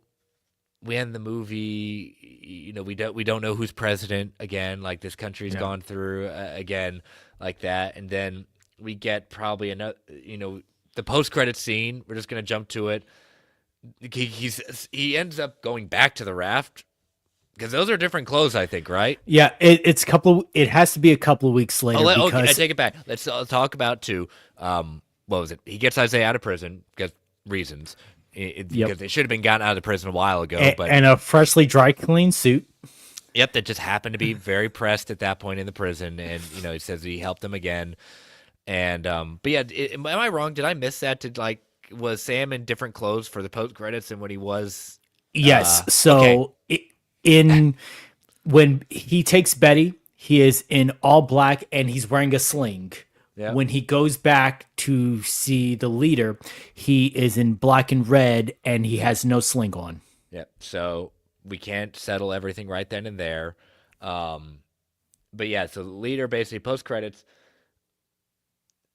we end the movie. We don't know who's president again. Like this country's Yeah. gone through again like that, and then we get probably another. The post credit scene. We're just gonna jump to it. He ends up going back to the raft because those are different clothes, I think, right? Yeah, it's couple. It has to be a couple of weeks later Okay, I because take it back. Let's talk about too. What was it? He gets Isaiah out of prison because reasons. Because they should have been gotten out of prison a while ago, but and a freshly dry clean suit. yep, that just happened to be very pressed at that point in the prison, and he says he helped him again, and but yeah, am I wrong? Did I miss that? Was Sam in different clothes for the post credits than what he was? Yes. Okay, So in when he takes Betty, he is in all black and he's wearing a sling. yeah, When he goes back to see the leader, he is in black and red and he has no sling on. yeah. So we can't settle everything right then and there, but yeah. So the leader basically post credits.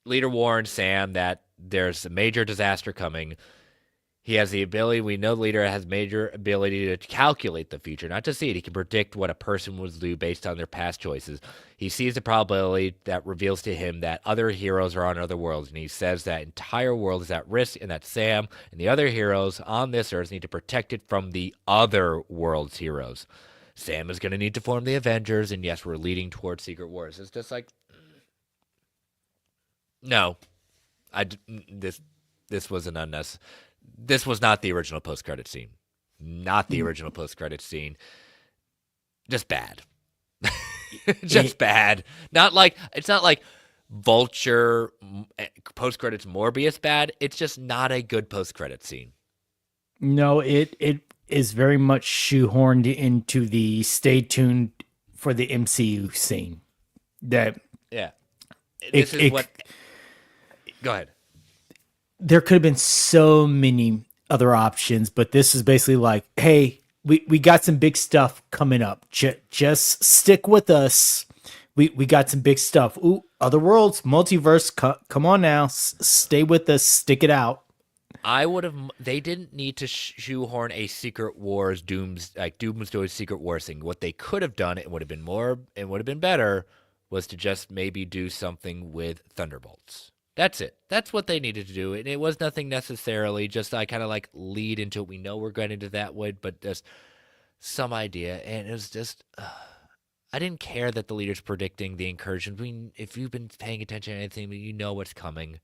Leader warns Sam that there's a major disaster coming. He has the ability, we know the leader has major ability to calculate the future, not to see it. He can predict what a person would do based on their past choices. He sees the probability that reveals to him that other heroes are on other worlds, and he says that entire world is at risk and that Sam and the other heroes on this earth need to protect it from the other world's heroes. Sam is going to need to form the Avengers, and yes, we're leading towards Secret Wars. It's just like, no, this was an unnecessary. This was not the original post credit scene. Not the original post credit scene. Just bad. Just bad. It's not like Vulture post credits Morbius bad. It's just not a good post credit scene. No, it is very much shoehorned into the stay tuned for the MCU scene. That Yeah. it, This is it what. Go ahead. there could have been so many other options, but this is basically like, hey, we got some big stuff coming up. Just stick with us. We got some big stuff. Ooh, other worlds, multiverse. Come on now, stay with us. Stick it out. I would have. They didn't need to shoehorn a Secret Wars Doomsday Secret Wars thing. What they could have done, it would have been more, and would have been better, was to just maybe do something with Thunderbolts. That's it. That's what they needed to do. And it was nothing necessarily. Just I kind of like lead into it. We know we're going into that wood, but just some idea. And it was just. I didn't care that the leader's predicting the incursion. I mean, if you've been paying attention to anything, you know what's coming.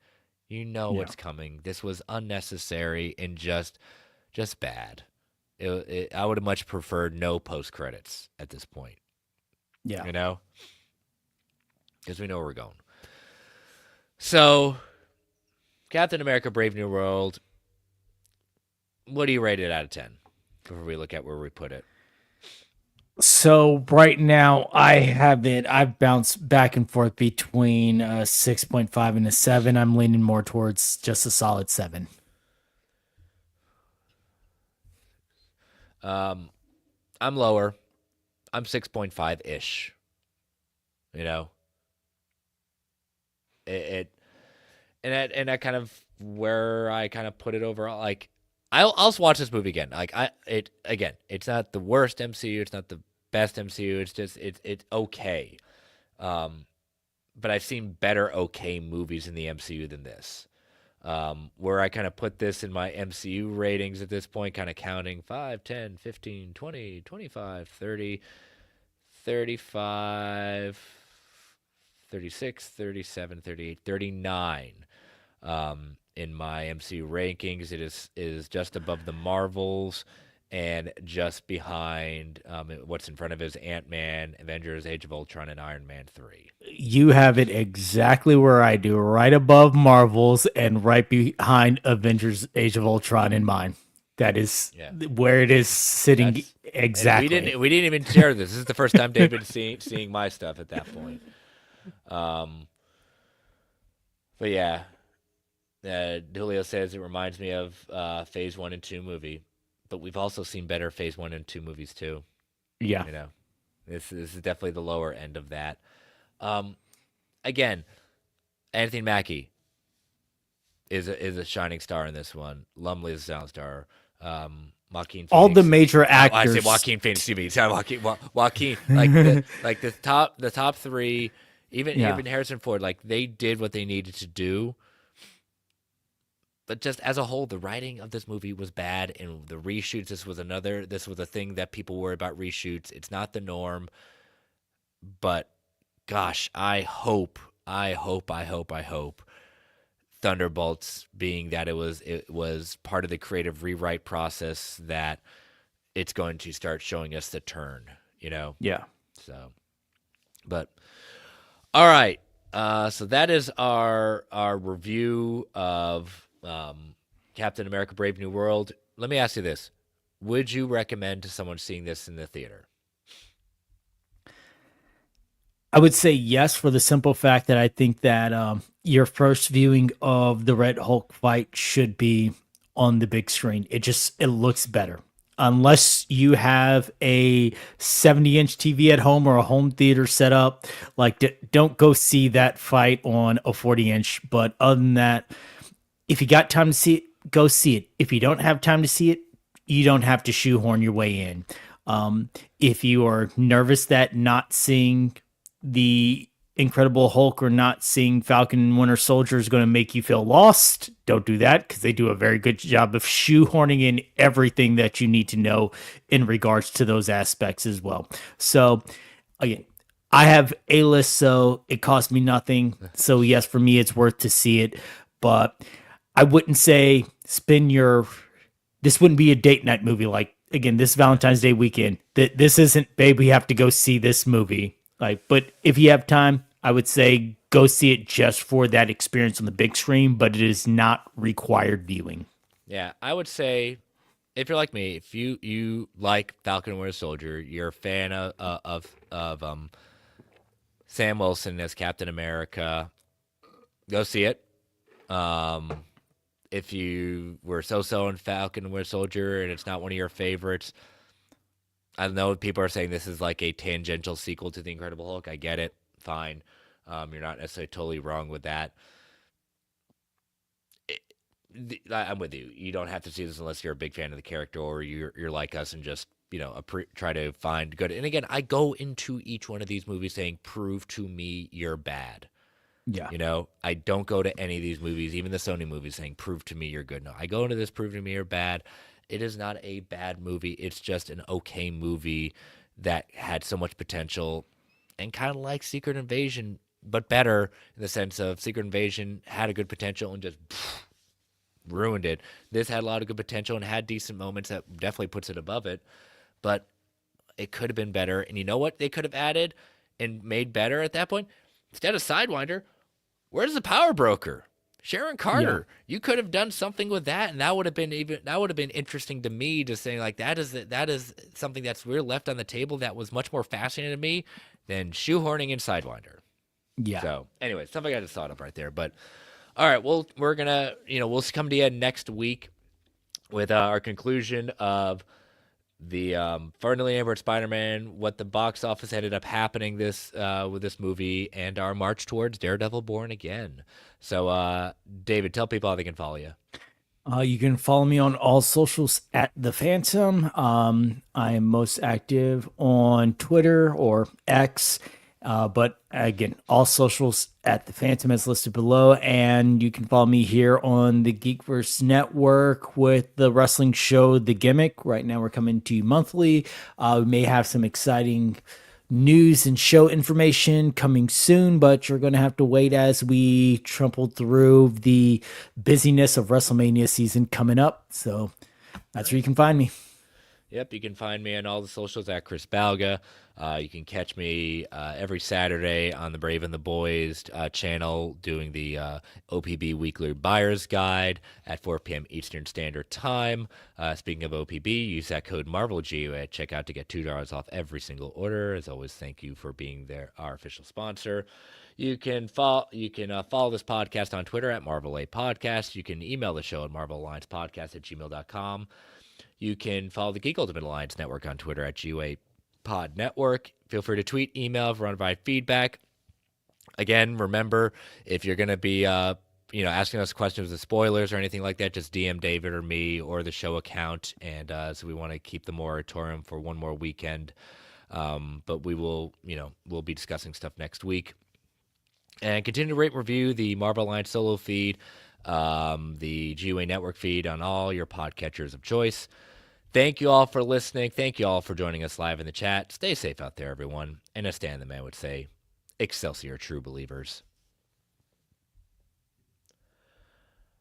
You know Yeah. what's coming. This was unnecessary and just bad. I would have much preferred no post credits at this point. Yeah. You know, because we know where we're going. So, Captain America: Brave New World. What do you rate it out of 10? Before we look at where we put it. So right now I've bounced back and forth between a 6.5 and a 7. I'm leaning more towards just a solid 7. I'm lower. I'm 6.5 ish. You know, it and that kind of where I kind of put it overall. Like I'll watch this movie again. It's not the worst MCU. It's not the best MCU. It's just it's okay. But I've seen better okay movies in the MCU than this. Where I kind of put this in my MCU ratings at this point, kind of counting 5, 10, 15, 20, 25, 30, 35, 36, 37, 38, 39. In my MCU rankings, it is just above the Marvels and just behind what's in front of it is Ant-Man, Avengers, Age of Ultron, and Iron Man 3. You have it exactly where I do, right above Marvels and right behind Avengers Age of Ultron in mine. That is Yeah, where it is sitting that's and exactly. we didn't even share this. This is the first time David seeing my stuff at that point. Um, but yeah, Julio says it reminds me of Phase 1 and 2 movie, but we've also seen better Phase 1 and 2 movies too. Yeah. You know, this is definitely the lower end of that. Um, Again, Anthony Mackie is a shining star in this one. Lumley is a sound star. Joaquin All the Phoenix. major I say actors. Joaquin Phoenix. Excuse me. Sorry, Joaquin. Like the top three. Yeah. Even Harrison Ford. Like they did what they needed to do. But just as a whole, the writing of this movie was bad, and the reshoots. This was a thing that people worry about reshoots. It's not the norm, but gosh, I hope Thunderbolts, being that it was part of the creative rewrite process, that it's going to start showing us the turn, you know. Yeah. So, but all right, so that is our review of Captain America: Brave New World. Let me ask you this: would you recommend to someone seeing this in the theater? I would say yes, for the simple fact that I think that your first viewing of the Red Hulk fight should be on the big screen. It looks better. Unless you have a 70-inch TV at home or a home theater set up, like don't go see that fight on a 40-inch. But other than that, if you got time to see it, go see it. If you don't have time to see it, you don't have to shoehorn your way in. If you are nervous that not seeing the Incredible Hulk or not seeing Falcon and Winter Soldier is going to make you feel lost, don't do that, because they do a very good job of shoehorning in everything that you need to know in regards to those aspects as well. So, again, I have A list, so it cost me nothing. So, yes, for me, it's worth to see it. But I wouldn't say spend your. This wouldn't be a date night movie like, again, this Valentine's Day weekend. This isn't, babe, we have to go see this movie. Like, but if you have time, I would say go see it just for that experience on the big screen, but it is not required viewing. Yeah, I would say if you're like me, if you like Falcon and Winter Soldier, you're a fan of Sam Wilson as Captain America, go see it. Um, if you were so in Falcon and Winter Soldier and it's not one of your favorites, I know people are saying this is like a tangential sequel to The Incredible Hulk. I get it. Fine. You're not necessarily totally wrong with that. I'm with you. You don't have to see this unless you're a big fan of the character or you're like us and just try to find good. And again, I go into each one of these movies saying, "Prove to me you're bad." Yeah. I don't go to any of these movies, even the Sony movies, saying, "Prove to me you're good." No, I go into this, "Prove to me you're bad." It is not a bad movie. It's just an okay movie that had so much potential, and kind of like Secret Invasion, but better in the sense of Secret Invasion had a good potential and just ruined it. This had a lot of good potential and had decent moments that definitely puts it above it, but it could have been better. And you know what they could have added and made better at that point? Instead of Sidewinder, where's the Power Broker? Sharon Yeah. Carter. You could have done something with that, and that would have been interesting to me, to say like that is something that's we're left on the table that was much more fascinating to me than shoehorning in Sidewinder. Yeah. So anyway, something I just thought of right there. But all right, well, we're gonna we'll come to you next week with our conclusion of the Fernley Amber Spider-Man, what the box office ended up happening this with this movie, and our march towards Daredevil Born Again. So, David, tell people how they can follow you. You can follow me on all socials at The Phantom. I am most active on Twitter or X, but again, all socials at The Phantom as listed below. And you can follow me here on the Geekverse Network with the wrestling show The Gimmick. Right now, we're coming to you monthly. We may have some exciting news and show information coming soon, but you're going to have to wait as we trample through the busyness of WrestleMania season coming up. So that's where you can find me. Yep, you can find me on all the socials at Chris Balga. You can catch me every Saturday on the Brave and the Boys channel doing the OPB Weekly Buyer's Guide at 4 p.m. Eastern Standard Time. Speaking of OPB, use that code MarvelGU at checkout to get $2 off every single order. As always, thank you for being our official sponsor. You can follow this podcast on Twitter at Marvel A Podcast. You can email the show at marvelalliancepodcast@gmail.com. You can follow the Geek Ultimate Alliance Network on Twitter at GUA Pod Network. Feel free to tweet, email, run by feedback. Again, remember, if you're going to be asking us questions with spoilers or anything like that, just DM David or me or the show account. And so we want to keep the moratorium for one more weekend. But we'll be discussing stuff next week. And continue to rate and review the Marvel Alliance solo feed, the GUA Network feed on all your podcatchers of choice. Thank you all for listening. Thank you all for joining us live in the chat. Stay safe out there, everyone. And as Stan the Man would say, Excelsior, true believers.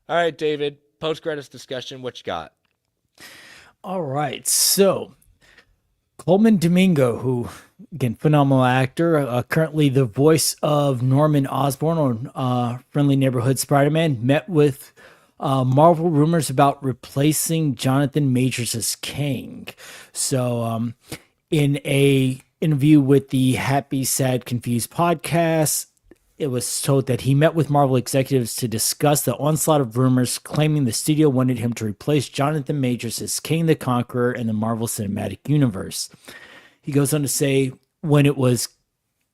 All right, David, post-credits discussion, what you got? All right, so Coleman Domingo, who, again, phenomenal actor, currently the voice of Norman Osborn on Friendly Neighborhood Spider-Man, met with Marvel rumors about replacing Jonathan Majors as Kang. So, in a interview with the Happy, Sad, Confused podcast, it was told that he met with Marvel executives to discuss the onslaught of rumors claiming the studio wanted him to replace Jonathan Majors as Kang the Conqueror in the Marvel Cinematic Universe. He goes on to say, when it was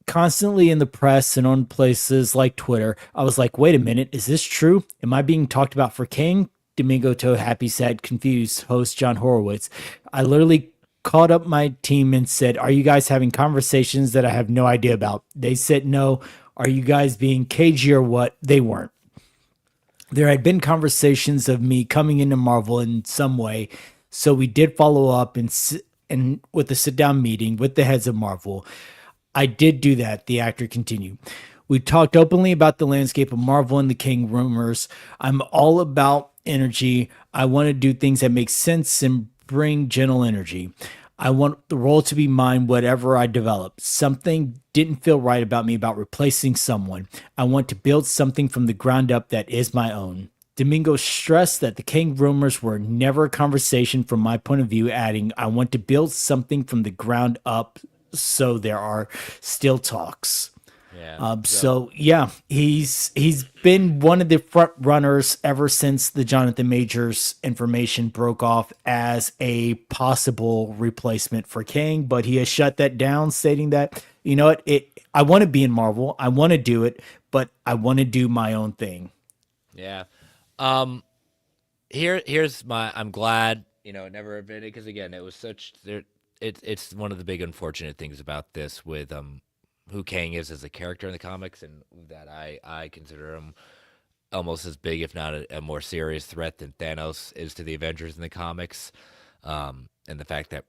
constantly in the press and on places like Twitter, I was like, wait a minute, is this true? Am I being talked about for Kang? Domingo told Happy, Sad, Confused host John Horowitz. I literally called up my team and said, are you guys having conversations that I have no idea about? They said no. Are you guys being cagey or what? They weren't. There had been conversations of me coming into Marvel in some way, so we did follow up and with a sit-down meeting with the heads of Marvel. I did do that, the actor continued. We talked openly about the landscape of Marvel and the King rumors. I'm all about energy. I want to do things that make sense and bring gentle energy. I want the role to be mine, whatever I develop. Something didn't feel right about me about replacing someone. I want to build something from the ground up that is my own. Domingo stressed that the Kang rumors were never a conversation from my point of view, adding, I want to build something from the ground up, so there are still talks. Yeah. So yeah, he's been one of the front runners ever since the Jonathan Majors information broke off as a possible replacement for Kang, but he has shut that down, stating that, you know what, I want to be in Marvel, I want to do it, but I want to do my own thing. Yeah. Here's my. I'm glad it never admitted, because again, it was such. It's one of the big unfortunate things about this with who Kang is as a character in the comics, and that I consider him almost as big, if not a more serious threat than Thanos is to the Avengers in the comics. And the fact that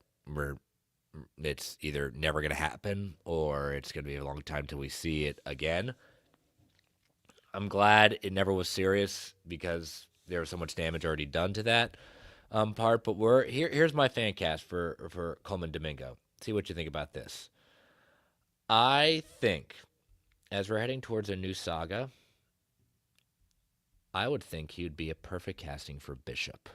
it's either never going to happen or it's going to be a long time till we see it again. I'm glad it never was serious, because there was so much damage already done to that part. But here's my fan cast for Coleman Domingo. See what you think about this. I think, as we're heading towards a new saga, I would think he would be a perfect casting for Bishop.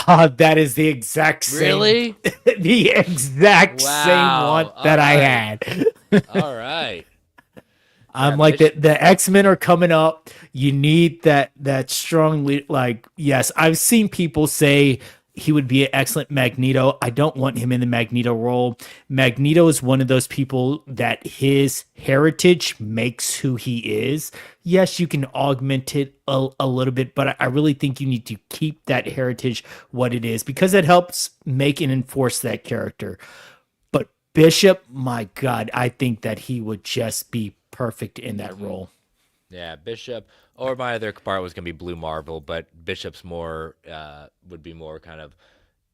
That is the exact same. Really? The exact same one that I had. All right. I'm like, the X-Men are coming up. You need that strong lead. Like, yes, I've seen people say he would be an excellent Magneto. I don't want him in the Magneto role. Magneto is one of those people that his heritage makes who he is. Yes, you can augment it a little bit, but I really think you need to keep that heritage what it is, because it helps make and enforce that character. But Bishop, my God, I think that he would just be perfect in that role. Yeah, Bishop, or my other part was going to be Blue Marvel, but Bishop's more would be more kind of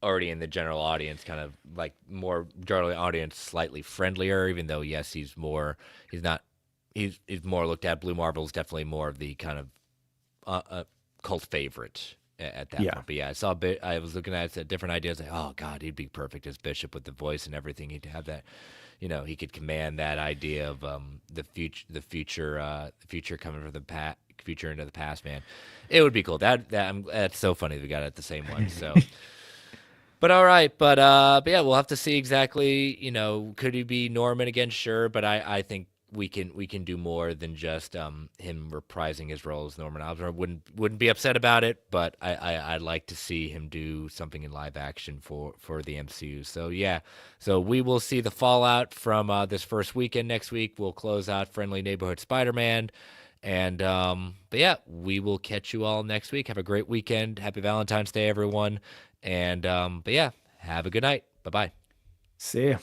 already in the general audience, kind of like more general audience, slightly friendlier. Even though yes, he's more looked at. Blue Marvel is definitely more of the kind of cult favorite at that Yeah. point. But yeah, I saw a bit. I was looking at different ideas. Like, oh God, he'd be perfect as Bishop with the voice and everything. He'd have that. He could command that idea of the future coming from the past, future into the past. Man, it would be cool. That's so funny that we got it at the same one. So. But all right, but yeah, we'll have to see exactly. Could he be Norman again? Sure, but I think we can do more than just him reprising his role as Norman Osborn. Wouldn't be upset about it, but I'd like to see him do something in live action for the MCU. So yeah, so we will see the fallout from this first weekend next week. We'll close out Friendly Neighborhood Spider-Man. And but yeah, we will catch you all next week. Have a great weekend. Happy Valentine's Day, everyone. And but yeah, have a good night. Bye bye. See ya.